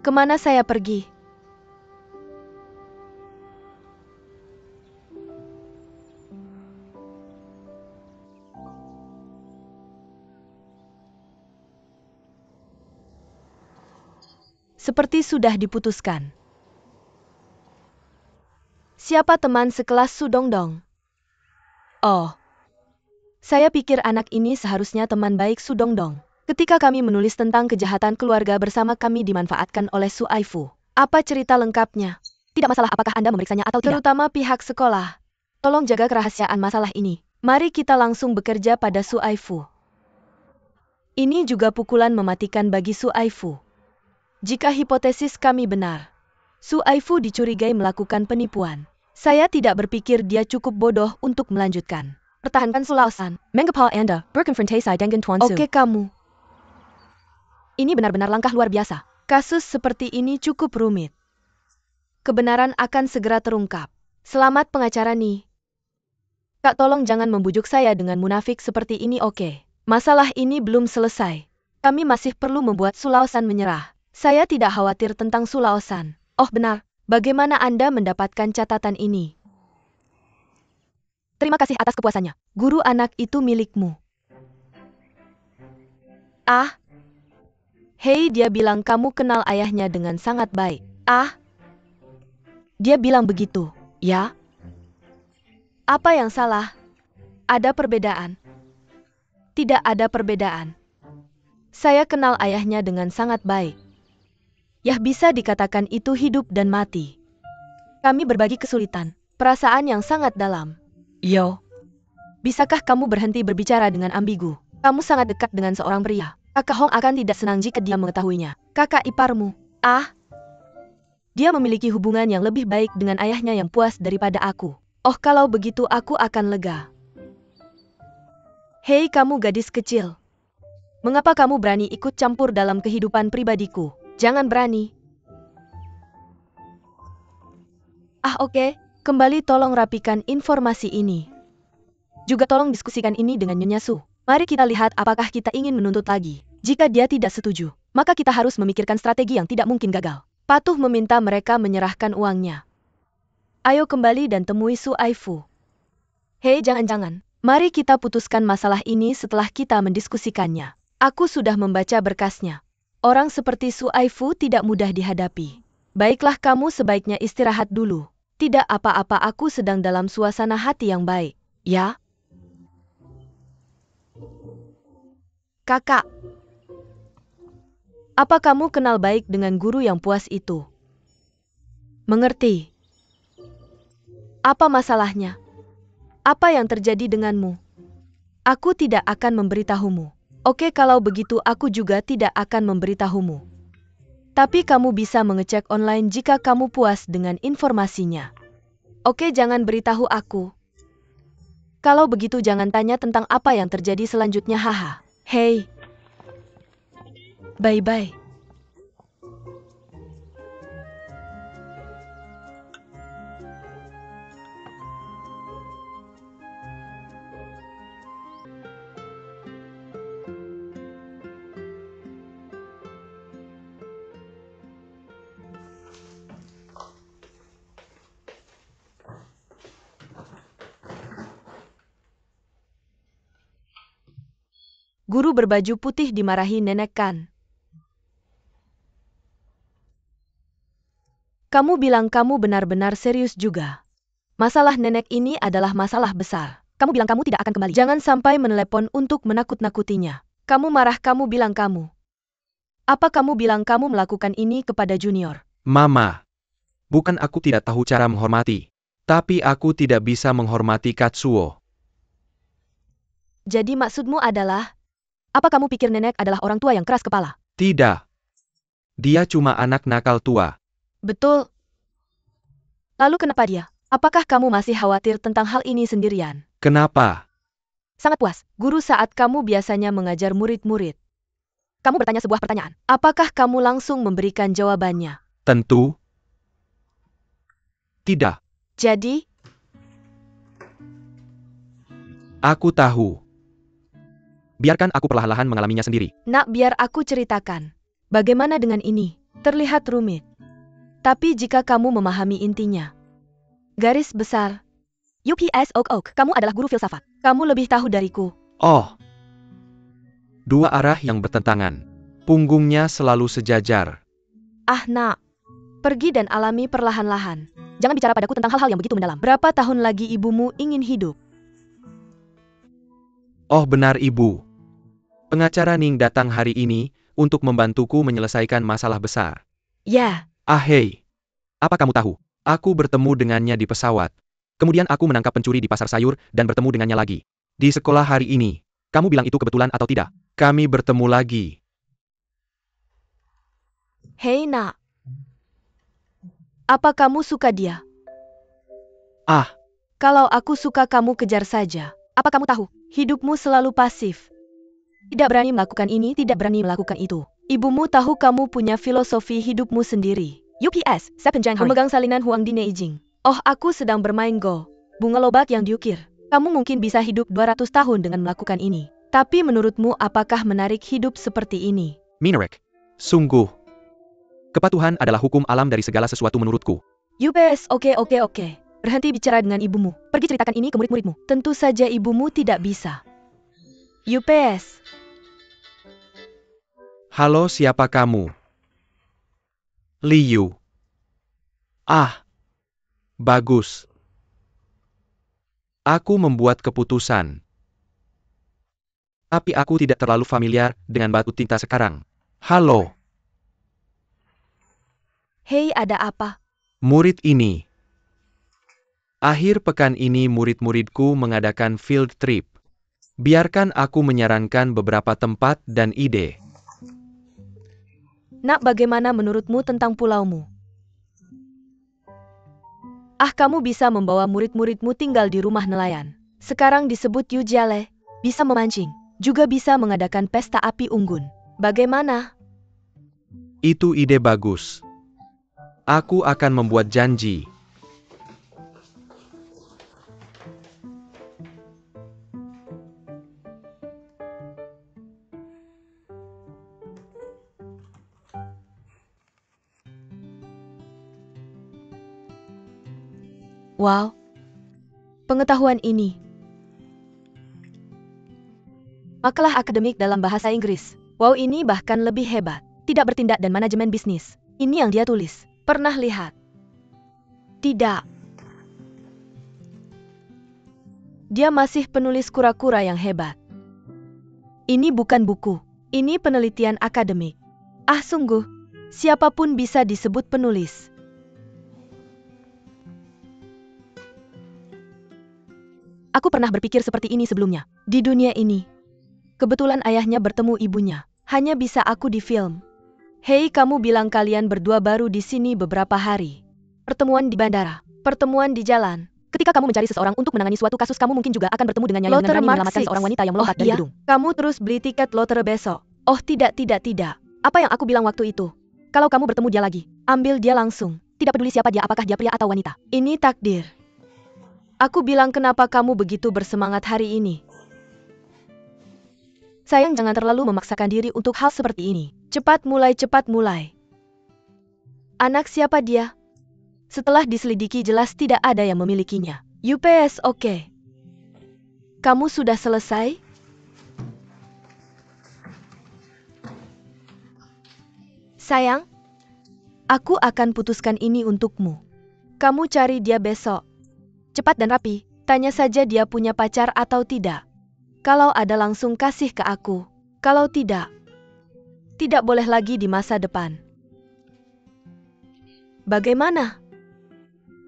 Kemana saya pergi? Seperti sudah diputuskan. Siapa teman sekelas Su Dongdong? Oh, saya pikir anak ini seharusnya teman baik Su Dongdong. Ketika kami menulis tentang kejahatan keluarga bersama, kami dimanfaatkan oleh Su Aifu. Apa cerita lengkapnya? Tidak masalah apakah Anda memeriksanya atau tidak. Terutama pihak sekolah. Tolong jaga kerahasiaan masalah ini. Mari kita langsung bekerja pada Su Aifu. Ini juga pukulan mematikan bagi Su Aifu. Jika hipotesis kami benar, Su Aifu dicurigai melakukan penipuan. Saya tidak berpikir dia cukup bodoh untuk melanjutkan. Pertahankan Sulaosan. Mengapa Anda berkonfrontasi dengan Tuan Su? Oke kamu. Ini benar-benar langkah luar biasa. Kasus seperti ini cukup rumit. Kebenaran akan segera terungkap. Selamat pengacara nih. Kak, tolong jangan membujuk saya dengan munafik seperti ini, oke? Masalah ini belum selesai. Kami masih perlu membuat Sulaosan menyerah. Saya tidak khawatir tentang Sulaosan. Oh benar, bagaimana Anda mendapatkan catatan ini? Terima kasih atas kepuasannya. Guru anak itu milikmu. Hei, dia bilang kamu kenal ayahnya dengan sangat baik. Dia bilang begitu, ya? Apa yang salah? Ada perbedaan? Tidak ada perbedaan. Saya kenal ayahnya dengan sangat baik. Ya, bisa dikatakan itu hidup dan mati. Kami berbagi kesulitan, perasaan yang sangat dalam. Yo, bisakah kamu berhenti berbicara dengan ambigu? Kamu sangat dekat dengan seorang pria. Kakak Hong akan tidak senang jika dia mengetahuinya. Kakak iparmu. Dia memiliki hubungan yang lebih baik dengan ayahnya yang puas daripada aku. Oh, kalau begitu aku akan lega. Hei kamu gadis kecil. Mengapa kamu berani ikut campur dalam kehidupan pribadiku? Jangan berani. Oke. Kembali tolong rapikan informasi ini. Juga tolong diskusikan ini dengan Nyonya Su. Mari kita lihat apakah kita ingin menuntut lagi. Jika dia tidak setuju, maka kita harus memikirkan strategi yang tidak mungkin gagal. Patuh meminta mereka menyerahkan uangnya. Ayo kembali dan temui Su Aifu. Hei, jangan-jangan. Mari kita putuskan masalah ini setelah kita mendiskusikannya. Aku sudah membaca berkasnya. Orang seperti Su Aifu tidak mudah dihadapi. Baiklah, kamu sebaiknya istirahat dulu. Tidak apa-apa, aku sedang dalam suasana hati yang baik. Ya? Kakak. Apa kamu kenal baik dengan guru yang puas itu? Mengerti. Apa masalahnya? Apa yang terjadi denganmu? Aku tidak akan memberitahumu. Oke, kalau begitu aku juga tidak akan memberitahumu. Tapi kamu bisa mengecek online jika kamu puas dengan informasinya. Oke, jangan beritahu aku. Kalau begitu jangan tanya tentang apa yang terjadi selanjutnya, haha. Hei. Bye-bye. Guru berbaju putih dimarahi Nenek Kan. Kamu bilang kamu benar-benar serius juga. Masalah nenek ini adalah masalah besar. Kamu bilang kamu tidak akan kembali. Jangan sampai menelepon untuk menakut-nakutinya. Kamu marah, kamu bilang kamu. Apa kamu bilang kamu melakukan ini kepada Junior? Mama, bukan aku tidak tahu cara menghormati. Tapi aku tidak bisa menghormati Katsuo. Jadi maksudmu adalah, apa kamu pikir nenek adalah orang tua yang keras kepala? Tidak. Dia cuma anak nakal tua. Betul. Lalu kenapa dia? Apakah kamu masih khawatir tentang hal ini sendirian? Kenapa? Sangat puas, guru saat kamu biasanya mengajar murid-murid. Kamu bertanya sebuah pertanyaan. Apakah kamu langsung memberikan jawabannya? Tentu. Tidak. Jadi? Aku tahu. Biarkan aku perlahan-lahan mengalaminya sendiri. Nak, biar aku ceritakan. Bagaimana dengan ini? Terlihat rumit. Tapi jika kamu memahami intinya. Garis besar. UPS Ok, kamu adalah guru filsafat. Kamu lebih tahu dariku. Oh. Dua arah yang bertentangan. Punggungnya selalu sejajar. Ah, nak. Pergi dan alami perlahan-lahan. Jangan bicara padaku tentang hal-hal yang begitu mendalam. Berapa tahun lagi ibumu ingin hidup? Oh, benar, Ibu. Pengacara Ning datang hari ini untuk membantuku menyelesaikan masalah besar. Ya. Ah, hei. Apa kamu tahu? Aku bertemu dengannya di pesawat. Kemudian aku menangkap pencuri di pasar sayur dan bertemu dengannya lagi. Di sekolah hari ini. Kamu bilang itu kebetulan atau tidak? Kami bertemu lagi. Hei, nak. Apa kamu suka dia? Ah. Kalau aku suka, kamu kejar saja. Apa kamu tahu? Hidupmu selalu pasif. Tidak berani melakukan ini, tidak berani melakukan itu. Ibumu tahu kamu punya filosofi hidupmu sendiri. UPS, pemegang salinan Huang di Neijing. Oh, aku sedang bermain Go. Bunga lobak yang diukir. Kamu mungkin bisa hidup 200 tahun dengan melakukan ini. Tapi menurutmu apakah menarik hidup seperti ini? Minarik. Sungguh. Kepatuhan adalah hukum alam dari segala sesuatu menurutku. UPS, oke. Berhenti bicara dengan ibumu. Pergi ceritakan ini ke murid-muridmu. Tentu saja ibumu tidak bisa. UPS. Halo, siapa kamu? Liu. Ah. Bagus. Aku membuat keputusan. Tapi aku tidak terlalu familiar dengan batu tinta sekarang. Halo. Hei, ada apa? Murid ini. Akhir pekan ini murid-muridku mengadakan field trip. Biarkan aku menyarankan beberapa tempat dan ide. Nak, bagaimana menurutmu tentang pulaumu? Ah, kamu bisa membawa murid-muridmu tinggal di rumah nelayan. Sekarang disebut Yujale. Bisa memancing. Juga bisa mengadakan pesta api unggun. Bagaimana? Itu ide bagus. Aku akan membuat janji. Wow. Pengetahuan ini. Makalah akademik dalam bahasa Inggris. Wow, ini bahkan lebih hebat. Tidak bertindak dan manajemen bisnis. Ini yang dia tulis. Pernah lihat? Tidak. Dia masih penulis kura-kura yang hebat. Ini bukan buku. Ini penelitian akademik. Ah, sungguh. Siapapun bisa disebut penulis. Aku pernah berpikir seperti ini sebelumnya. Di dunia ini, kebetulan ayahnya bertemu ibunya. Hanya bisa aku di film. Hei, kamu bilang kalian berdua baru di sini beberapa hari. Pertemuan di bandara. Pertemuan di jalan. Ketika kamu mencari seseorang untuk menangani suatu kasus, kamu mungkin juga akan bertemu dengannya yang dengan berani menyelamatkan seorang wanita yang melompat dari gedung. Kamu terus beli tiket lotre besok. Oh tidak. Apa yang aku bilang waktu itu? Kalau kamu bertemu dia lagi, ambil dia langsung. Tidak peduli siapa dia, apakah dia pria atau wanita. Ini takdir. Aku bilang, kenapa kamu begitu bersemangat hari ini? Sayang, jangan terlalu memaksakan diri untuk hal seperti ini. Cepat mulai. Anak siapa dia? Setelah diselidiki jelas tidak ada yang memilikinya. UPS, oke. Kamu sudah selesai? Sayang, aku akan putuskan ini untukmu. Kamu cari dia besok. Cepat dan rapi, tanya saja dia punya pacar atau tidak. Kalau ada langsung kasih ke aku. Kalau tidak, tidak boleh lagi di masa depan. Bagaimana?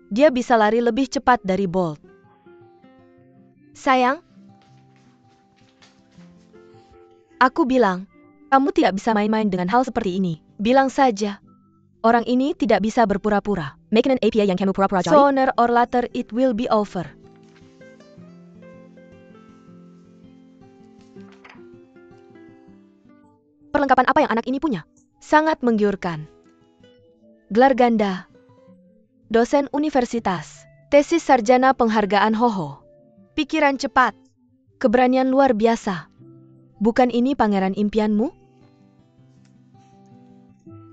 Dia bisa lari lebih cepat dari Bolt. Sayang, aku bilang, kamu tidak bisa main-main dengan hal seperti ini. Bilang saja. Orang ini tidak bisa berpura-pura. Make an API yang kamu pura-pura cari. Sooner or later it will be over. Perlengkapan apa yang anak ini punya? Sangat menggiurkan. Gelar ganda. Dosen universitas. Tesis sarjana penghargaan Hoho. Pikiran cepat. Keberanian luar biasa. Bukan ini pangeran impianmu?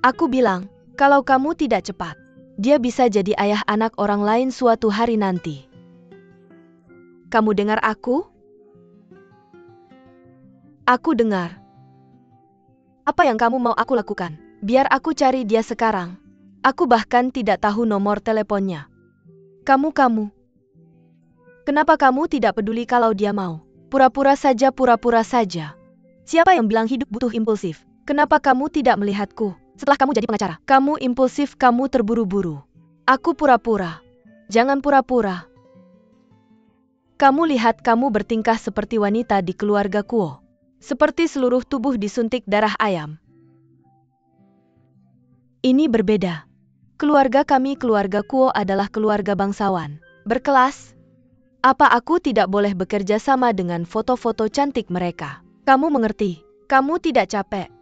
Aku bilang, kalau kamu tidak cepat, dia bisa jadi ayah anak orang lain suatu hari nanti. Kamu dengar aku? Aku dengar. Apa yang kamu mau aku lakukan? Biar aku cari dia sekarang. Aku bahkan tidak tahu nomor teleponnya. Kamu. Kenapa kamu tidak peduli kalau dia mau? Pura-pura saja. Siapa yang bilang hidup butuh impulsif? Kenapa kamu tidak melihatku? Setelah kamu jadi pengacara, kamu impulsif, kamu terburu-buru. Aku pura-pura. Jangan pura-pura. Kamu lihat, kamu bertingkah seperti wanita di keluarga Kuo. Seperti seluruh tubuh disuntik darah ayam. Ini berbeda. Keluarga kami, keluarga Kuo adalah keluarga bangsawan. Berkelas. Apa aku tidak boleh bekerja sama dengan foto-foto cantik mereka? Kamu mengerti? Kamu tidak capek?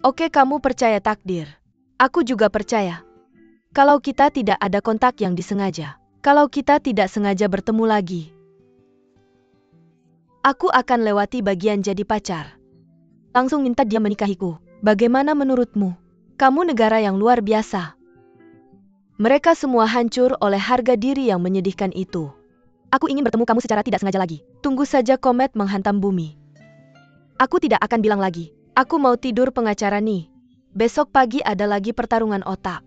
Oke, kamu percaya takdir. Aku juga percaya. Kalau kita tidak ada kontak yang disengaja. Kalau kita tidak sengaja bertemu lagi. Aku akan lewati bagian jadi pacar. Langsung minta dia menikahiku. Bagaimana menurutmu? Kamu negara yang luar biasa. Mereka semua hancur oleh harga diri yang menyedihkan itu. Aku ingin bertemu kamu secara tidak sengaja lagi. Tunggu saja komet menghantam bumi. Aku tidak akan bilang lagi. Aku mau tidur pengacara nih. Besok pagi ada lagi pertarungan otak.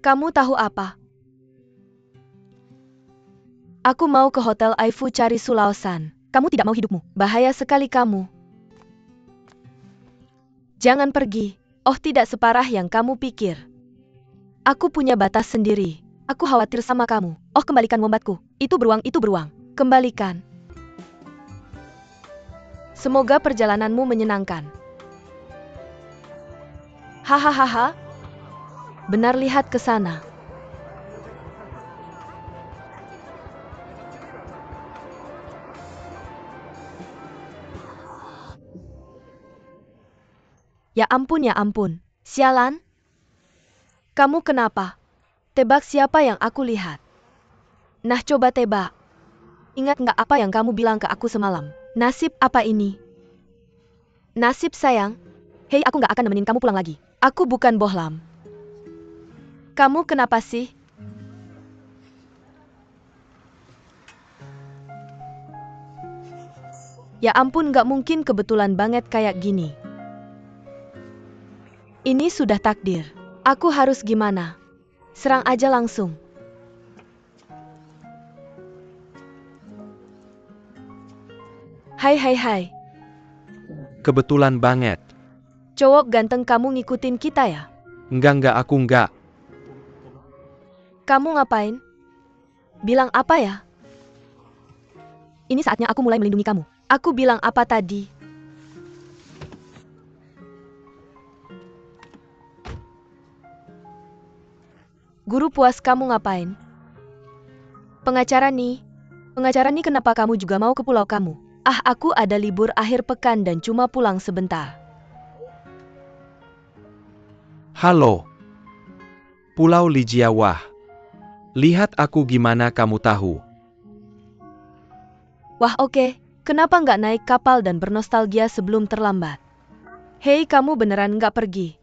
Kamu tahu apa? Aku mau ke Hotel Aifu cari Sulawsan. Kamu tidak mau hidupmu. Bahaya sekali kamu. Jangan pergi. Oh, tidak separah yang kamu pikir. Aku punya batas sendiri. Aku khawatir sama kamu. Oh, kembalikan wombatku. Itu beruang. Kembalikan. Semoga perjalananmu menyenangkan. Hahaha. Benar, lihat ke sana. Ya ampun. Sialan. Kamu kenapa? Tebak siapa yang aku lihat. Nah, coba tebak. Ingat nggak apa yang kamu bilang ke aku semalam? Nasib apa ini? Nasib, sayang. Hei, aku nggak akan nemenin kamu pulang lagi. Aku bukan bohlam. Kamu kenapa sih? Ya ampun, gak mungkin kebetulan banget kayak gini. Ini sudah takdir. Aku harus gimana? Serang aja langsung. Hai hai hai. Kebetulan banget. Cowok ganteng, kamu ngikutin kita ya? Enggak, aku enggak. Kamu ngapain? Bilang apa ya? Ini saatnya aku mulai melindungi kamu. Aku bilang apa tadi? Guru puas, kamu ngapain? Pengacara nih. Pengacara nih, kenapa kamu juga mau ke pulau kamu? Ah, aku ada libur akhir pekan dan cuma pulang sebentar. Halo. Pulau Lijiawah. Lihat aku gimana kamu tahu. Wah, oke. Kenapa nggak naik kapal dan bernostalgia sebelum terlambat? Hei, kamu beneran nggak pergi?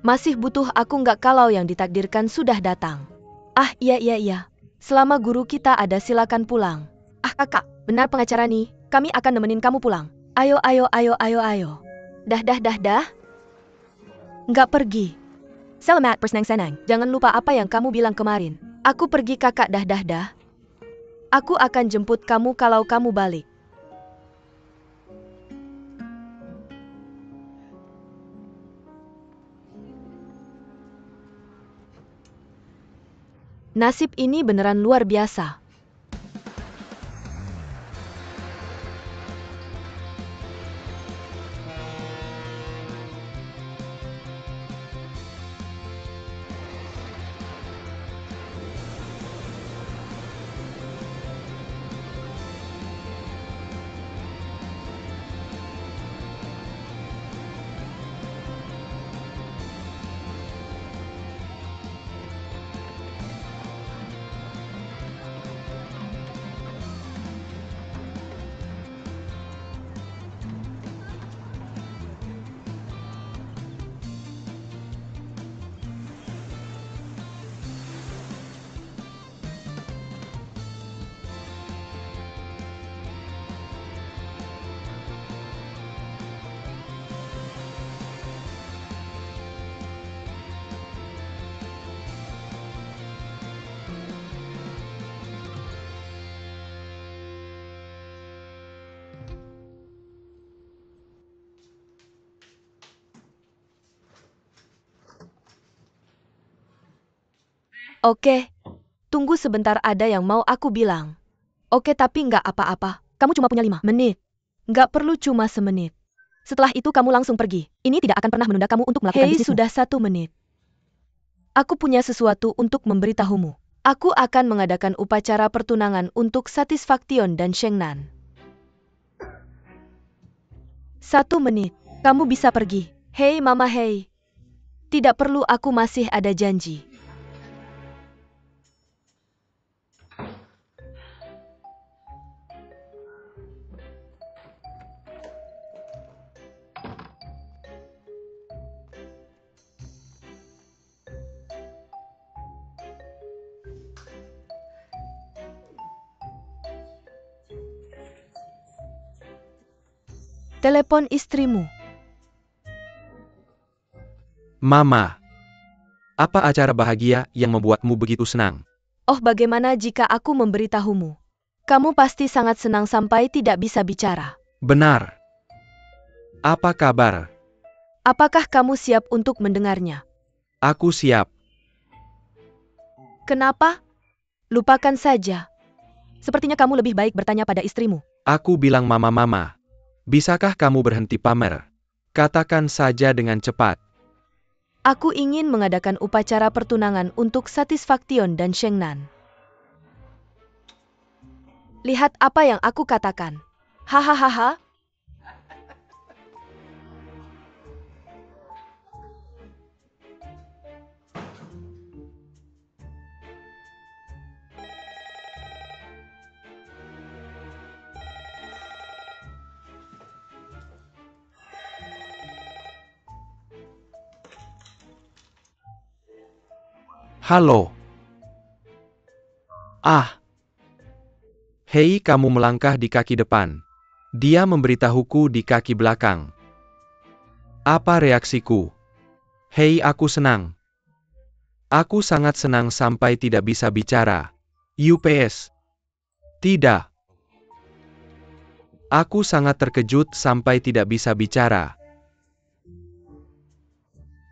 Masih butuh aku nggak kalau yang ditakdirkan sudah datang? Ah, iya. Selama guru kita ada, silakan pulang. Ah, kakak, benar pengacara nih. Kami akan nemenin kamu pulang. Ayo. Dah. Nggak pergi. Selamat bersenang-senang. Jangan lupa apa yang kamu bilang kemarin. Aku pergi kakak, dah. Aku akan jemput kamu kalau kamu balik. Nasib ini beneran luar biasa. Oke, tunggu sebentar, ada yang mau aku bilang. Oke, tapi nggak apa-apa. Kamu cuma punya 5 menit. Nggak perlu cuma semenit. Setelah itu kamu langsung pergi. Ini tidak akan pernah menunda kamu untuk melakukan bisnismu. Sudah 1 menit. Aku punya sesuatu untuk memberitahumu. Aku akan mengadakan upacara pertunangan untuk Satisfaction dan Shengnan. 1 menit. Kamu bisa pergi. Hei mama, hei. Tidak perlu, aku masih ada janji. Telepon istrimu. Mama. Apa acara bahagia yang membuatmu begitu senang? Oh, bagaimana jika aku memberitahumu? Kamu pasti sangat senang sampai tidak bisa bicara. Benar. Apa kabar? Apakah kamu siap untuk mendengarnya? Aku siap. Kenapa? Lupakan saja. Sepertinya kamu lebih baik bertanya pada istrimu. Aku bilang mama. Bisakah kamu berhenti pamer? Katakan saja dengan cepat. Aku ingin mengadakan upacara pertunangan untuk Satisfaction dan Shengnan. Lihat apa yang aku katakan. Hahaha. Halo. Ah. Hei, kamu melangkah di kaki depan. Dia memberitahuku di kaki belakang. Apa reaksiku? Hei, aku senang. Aku sangat senang sampai tidak bisa bicara. UPS. Tidak. Aku sangat terkejut sampai tidak bisa bicara.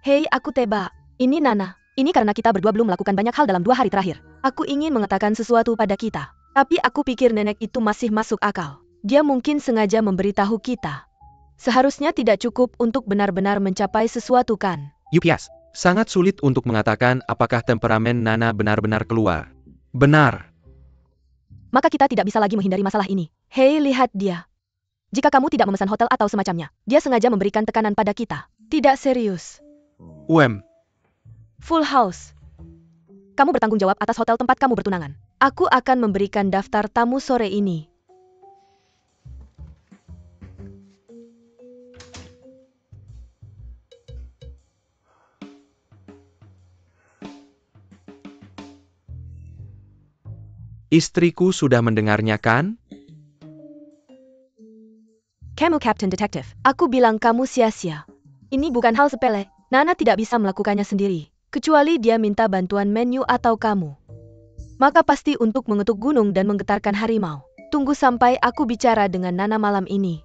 Hei, aku Teba. Ini Nana. Ini karena kita berdua belum melakukan banyak hal dalam 2 hari terakhir. Aku ingin mengatakan sesuatu pada kita. Tapi aku pikir nenek itu masih masuk akal. Dia mungkin sengaja memberitahu kita. Seharusnya tidak cukup untuk benar-benar mencapai sesuatu kan? UPS. Sangat sulit untuk mengatakan apakah temperamen Nana benar-benar keluar. Benar. Maka kita tidak bisa lagi menghindari masalah ini. Hei, lihat dia. Jika kamu tidak memesan hotel atau semacamnya, dia sengaja memberikan tekanan pada kita. Tidak serius. Full house. Kamu bertanggung jawab atas hotel tempat kamu bertunangan. Aku akan memberikan daftar tamu sore ini. Istriku sudah mendengarnya kan? Kamu Captain Detective. Aku bilang kamu sia-sia. Ini bukan hal sepele. Nana tidak bisa melakukannya sendiri. Kecuali dia minta bantuan menu atau kamu. Maka pasti untuk mengetuk gunung dan menggetarkan harimau. Tunggu sampai aku bicara dengan Nana malam ini.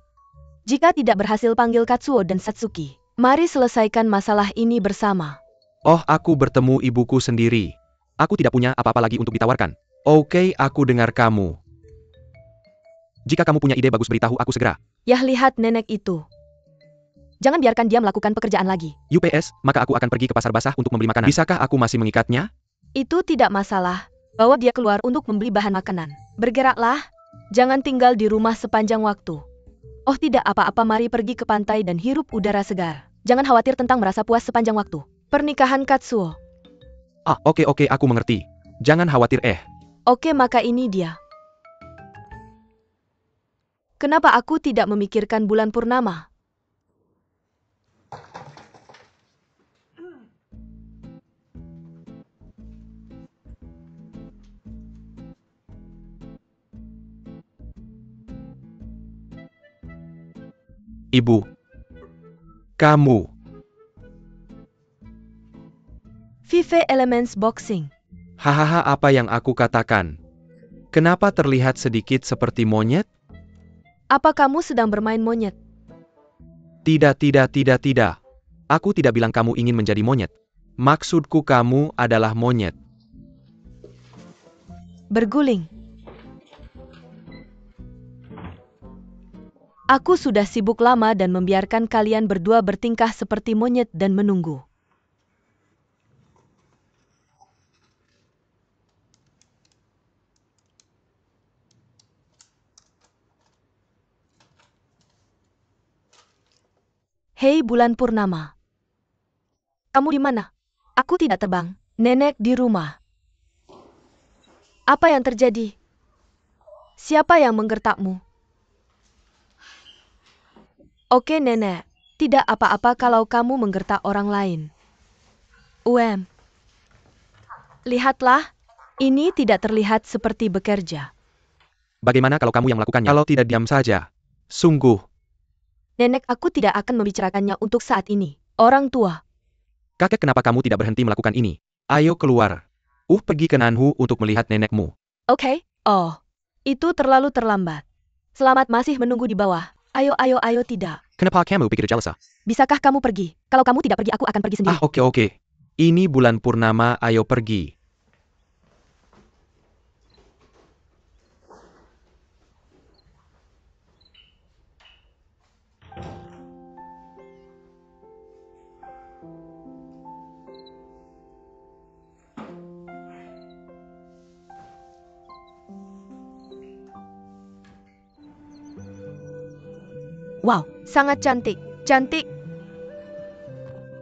Jika tidak berhasil, panggil Katsuo dan Satsuki. Mari selesaikan masalah ini bersama. Oh, aku bertemu ibuku sendiri. Aku tidak punya apa-apa lagi untuk ditawarkan. Oke, aku dengar kamu. Jika kamu punya ide bagus, beritahu aku segera. Yah, lihat nenek itu. Jangan biarkan dia melakukan pekerjaan lagi. UPS, maka aku akan pergi ke pasar basah untuk membeli makanan. Bisakah aku masih mengikatnya? Itu tidak masalah. Bawa dia keluar untuk membeli bahan makanan. Bergeraklah. Jangan tinggal di rumah sepanjang waktu. Oh tidak apa-apa, mari pergi ke pantai dan hirup udara segar. Jangan khawatir tentang merasa puas sepanjang waktu. Pernikahan Katsuo. Oke, aku mengerti. Jangan khawatir. Oke, maka ini dia. Kenapa aku tidak memikirkan bulan purnama? Ibu. Kamu. Vive Elements Boxing. Hahaha, apa yang aku katakan? Kenapa terlihat sedikit seperti monyet? Apa kamu sedang bermain monyet? Tidak. Aku tidak bilang kamu ingin menjadi monyet. Maksudku kamu adalah monyet. Berguling. Aku sudah sibuk lama dan membiarkan kalian berdua bertingkah seperti monyet dan menunggu. Hei bulan purnama. Kamu di mana? Aku tidak terbang. Nenek di rumah. Apa yang terjadi? Siapa yang menggertakmu? Oke nenek, tidak apa-apa kalau kamu menggertak orang lain. Lihatlah, ini tidak terlihat seperti bekerja. Bagaimana kalau kamu yang melakukannya? Kalau tidak, diam saja. Sungguh. Nenek, aku tidak akan membicarakannya untuk saat ini. Orang tua. Kakek, kenapa kamu tidak berhenti melakukan ini? Ayo keluar. Pergi ke Nanhu untuk melihat nenekmu. Oke. Oh, itu terlalu terlambat. Selamat masih menunggu di bawah. Ayo, tidak. Kenapa kamu pikir jelas? Bisakah kamu pergi? Kalau kamu tidak pergi, aku akan pergi sendiri. Oke. Ini bulan purnama, ayo pergi. Wow, sangat cantik. Cantik.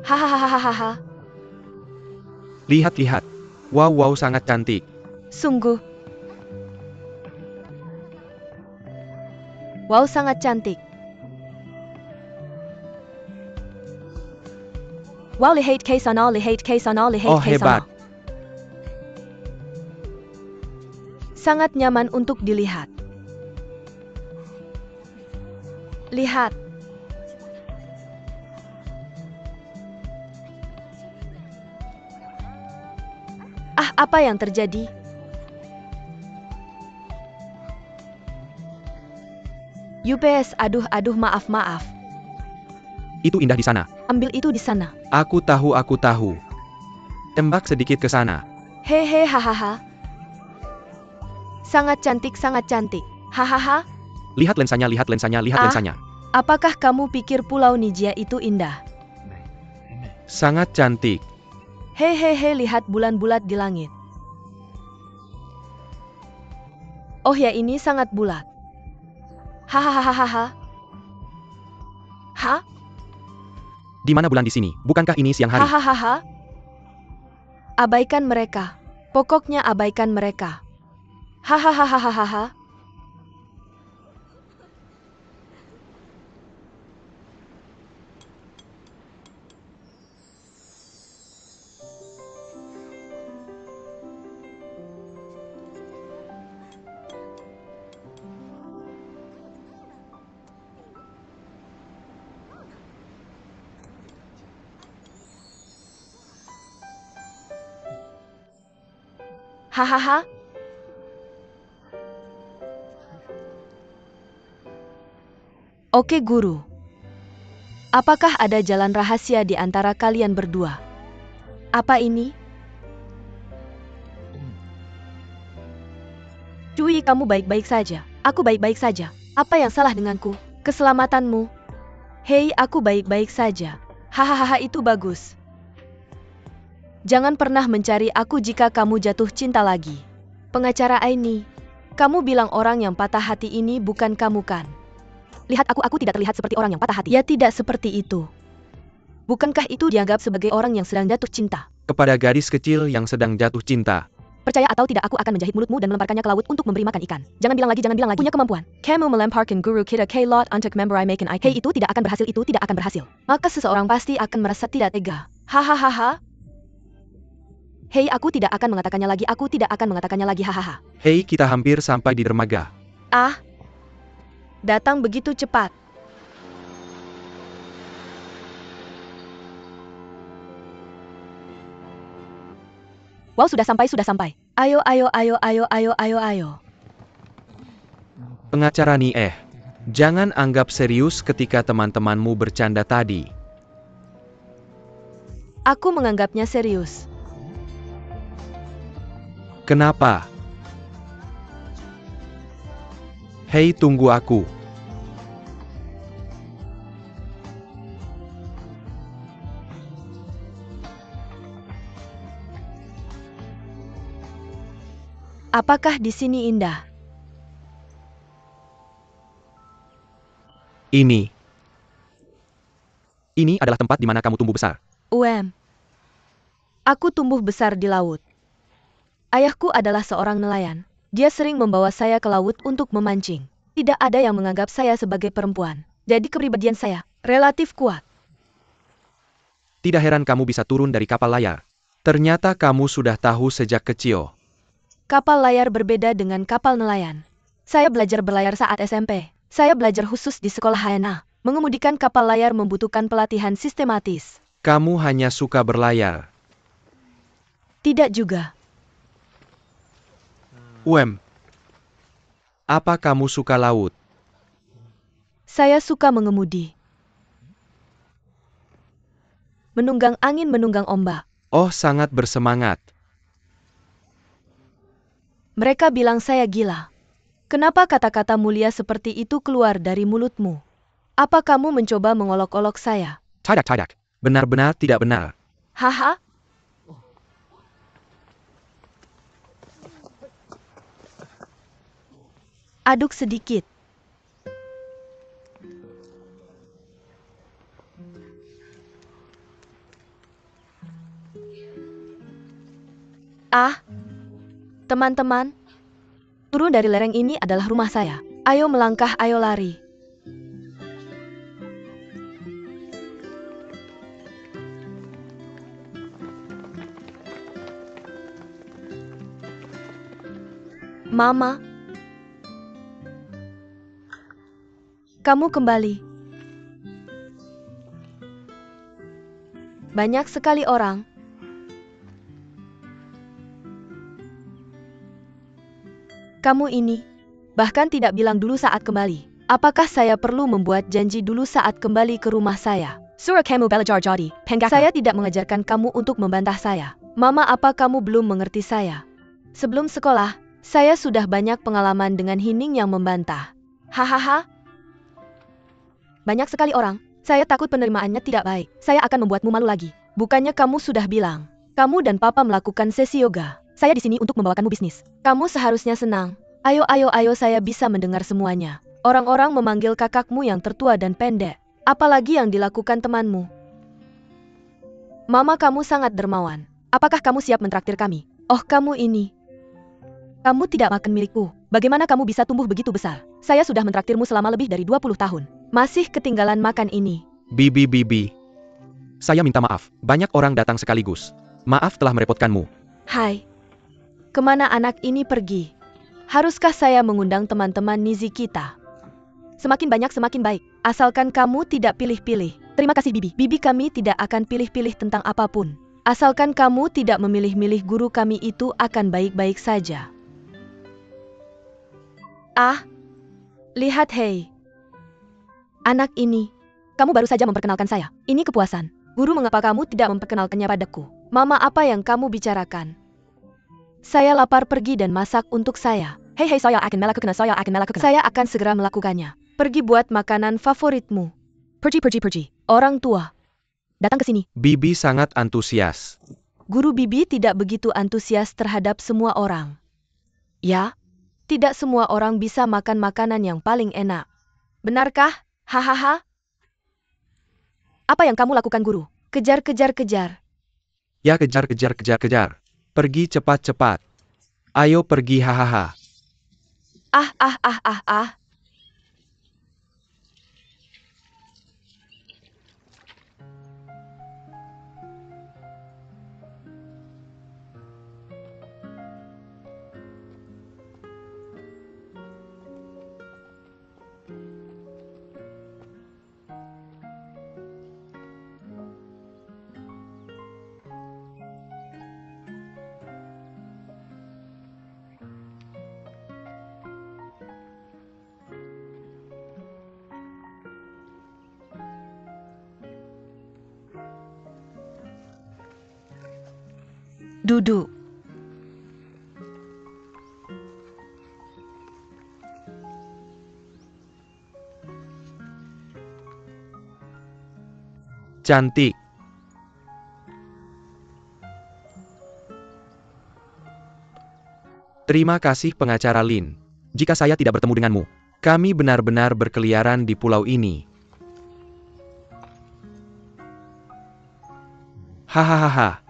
Hahaha. Lihat. Wow, sangat cantik. Sungguh. Wow, sangat cantik. Wow, lihat kesono. Oh, hebat. Sangat nyaman untuk dilihat. Lihat. Ah, apa yang terjadi? UPS, aduh, maaf. Itu indah di sana. Ambil itu di sana. Aku tahu. Tembak sedikit ke sana. Hehe, hahaha. Sangat cantik. Hahaha. Lihat lensanya. Apakah kamu pikir Pulau Nijia itu indah? Sangat cantik. Hehehe, lihat bulan bulat di langit. Oh ya, ini sangat bulat. Hahaha. Hah? Di mana bulan di sini? Bukankah ini siang hari? Hahaha. Abaikan mereka. Pokoknya abaikan mereka. Hahaha. Hahaha. Oke, guru. Apakah ada jalan rahasia di antara kalian berdua? Apa ini? Cui, kamu baik-baik saja. Aku baik-baik saja. Apa yang salah denganku? Keselamatanmu. Hei, aku baik-baik saja. Hahaha, itu bagus. Jangan pernah mencari aku jika kamu jatuh cinta lagi. Pengacara Aini, kamu bilang orang yang patah hati ini bukan kamu kan? Lihat aku tidak terlihat seperti orang yang patah hati. Ya, tidak seperti itu. Bukankah itu dianggap sebagai orang yang sedang jatuh cinta? Kepada gadis kecil yang sedang jatuh cinta. Percaya atau tidak, aku akan menjahit mulutmu dan melemparkannya ke laut untuk memberi makan ikan. Jangan bilang lagi. Punya kemampuan. Kamu melemparkan guru kita ke laut untuk memberi makan ikan. Hei, itu tidak akan berhasil. Maka seseorang pasti akan merasa tidak tega. Hahaha. Hei, aku tidak akan mengatakannya lagi. Hahaha. Hei, kita hampir sampai di dermaga. Ah. Datang begitu cepat. Wow, sudah sampai. Ayo. Pengacara Nih, jangan anggap serius ketika teman-temanmu bercanda tadi. Aku menganggapnya serius. Kenapa? Hei, tunggu aku. Apakah di sini indah? Ini adalah tempat di mana kamu tumbuh besar. Aku tumbuh besar di laut. Ayahku adalah seorang nelayan. Dia sering membawa saya ke laut untuk memancing. Tidak ada yang menganggap saya sebagai perempuan. Jadi kepribadian saya relatif kuat. Tidak heran kamu bisa turun dari kapal layar. Ternyata kamu sudah tahu sejak kecil. Kapal layar berbeda dengan kapal nelayan. Saya belajar berlayar saat SMP. Saya belajar khusus di sekolah HNA. Mengemudikan kapal layar membutuhkan pelatihan sistematis. Kamu hanya suka berlayar. Tidak juga. Apa kamu suka laut? Saya suka mengemudi. Menunggang angin, menunggang ombak. Oh, sangat bersemangat. Mereka bilang saya gila. Kenapa kata-kata mulia seperti itu keluar dari mulutmu? Apa kamu mencoba mengolok-olok saya? Tidak. Benar-benar tidak benar. Haha. Aduk sedikit. Ah, teman-teman, turun dari lereng ini adalah rumah saya. Ayo melangkah, ayo lari. Mama, kamu kembali. Banyak sekali orang. Kamu ini bahkan tidak bilang dulu saat kembali. Apakah saya perlu membuat janji dulu saat kembali ke rumah saya? Surah kamu belajar jadi penggak. Saya tidak mengajarkan kamu untuk membantah saya. Mama, apa kamu belum mengerti saya? Sebelum sekolah, saya sudah banyak pengalaman dengan Hining yang membantah. Hahaha. Banyak sekali orang. Saya takut penerimaannya tidak baik. Saya akan membuatmu malu lagi. Bukannya kamu sudah bilang, kamu dan papa melakukan sesi yoga. Saya di sini untuk membawakanmu bisnis. Kamu seharusnya senang. Ayo, saya bisa mendengar semuanya. Orang-orang memanggil kakakmu yang tertua dan pendek. Apalagi yang dilakukan temanmu. Mama, kamu sangat dermawan. Apakah kamu siap mentraktir kami? Oh, kamu ini. Kamu tidak makan milikku. Bagaimana kamu bisa tumbuh begitu besar? Saya sudah mentraktirmu selama lebih dari 20 tahun. Masih ketinggalan makan ini. Bibi. Saya minta maaf. Banyak orang datang sekaligus. Maaf telah merepotkanmu. Hai. Kemana anak ini pergi? Haruskah saya mengundang teman-teman Nizi kita? Semakin banyak semakin baik. Asalkan kamu tidak pilih-pilih. Terima kasih Bibi. Bibi, kami tidak akan pilih-pilih tentang apapun. Asalkan kamu tidak memilih-milih, guru kami itu akan baik-baik saja. Ah, lihat, hei. Anak ini. Kamu baru saja memperkenalkan saya. Ini kepuasan. Guru, mengapa kamu tidak memperkenalkannya padaku? Mama, apa yang kamu bicarakan? Saya lapar, pergi dan masak untuk saya. Hei, saya akan melakukan. Saya akan segera melakukannya. Pergi buat makanan favoritmu. Pergi. Orang tua. Datang ke sini. Bibi sangat antusias. Guru, Bibi tidak begitu antusias terhadap semua orang. Ya, tidak semua orang bisa makan makanan yang paling enak. Benarkah? Hahaha. Apa yang kamu lakukan, Guru? Kejar. Ya, kejar. Pergi cepat. Ayo pergi, hahaha. Ah. Duduk. Cantik. Terima kasih pengacara Lin. Jika saya tidak bertemu denganmu, kami benar-benar berkeliaran di pulau ini. Hahaha.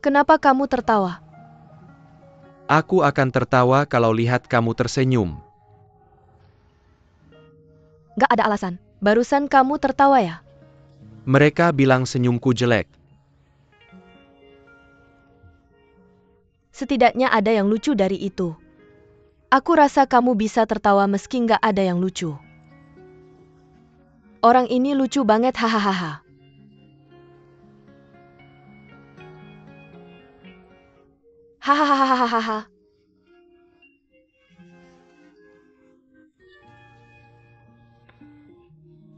Kenapa kamu tertawa? Aku akan tertawa kalau lihat kamu tersenyum. Gak ada alasan. Barusan kamu tertawa ya? Mereka bilang senyumku jelek. Setidaknya ada yang lucu dari itu. Aku rasa kamu bisa tertawa meski nggak ada yang lucu. Orang ini lucu banget, hahaha. Hahaha.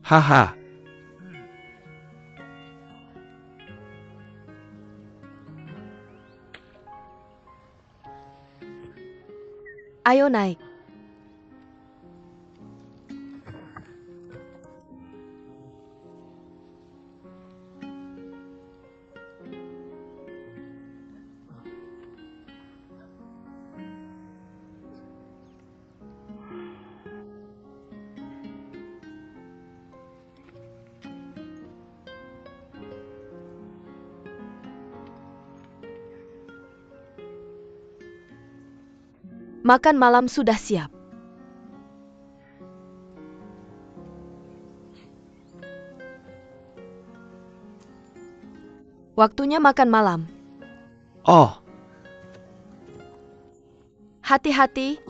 Haha. Ayo naik. Makan malam sudah siap. Waktunya makan malam. Oh. Hati-hati,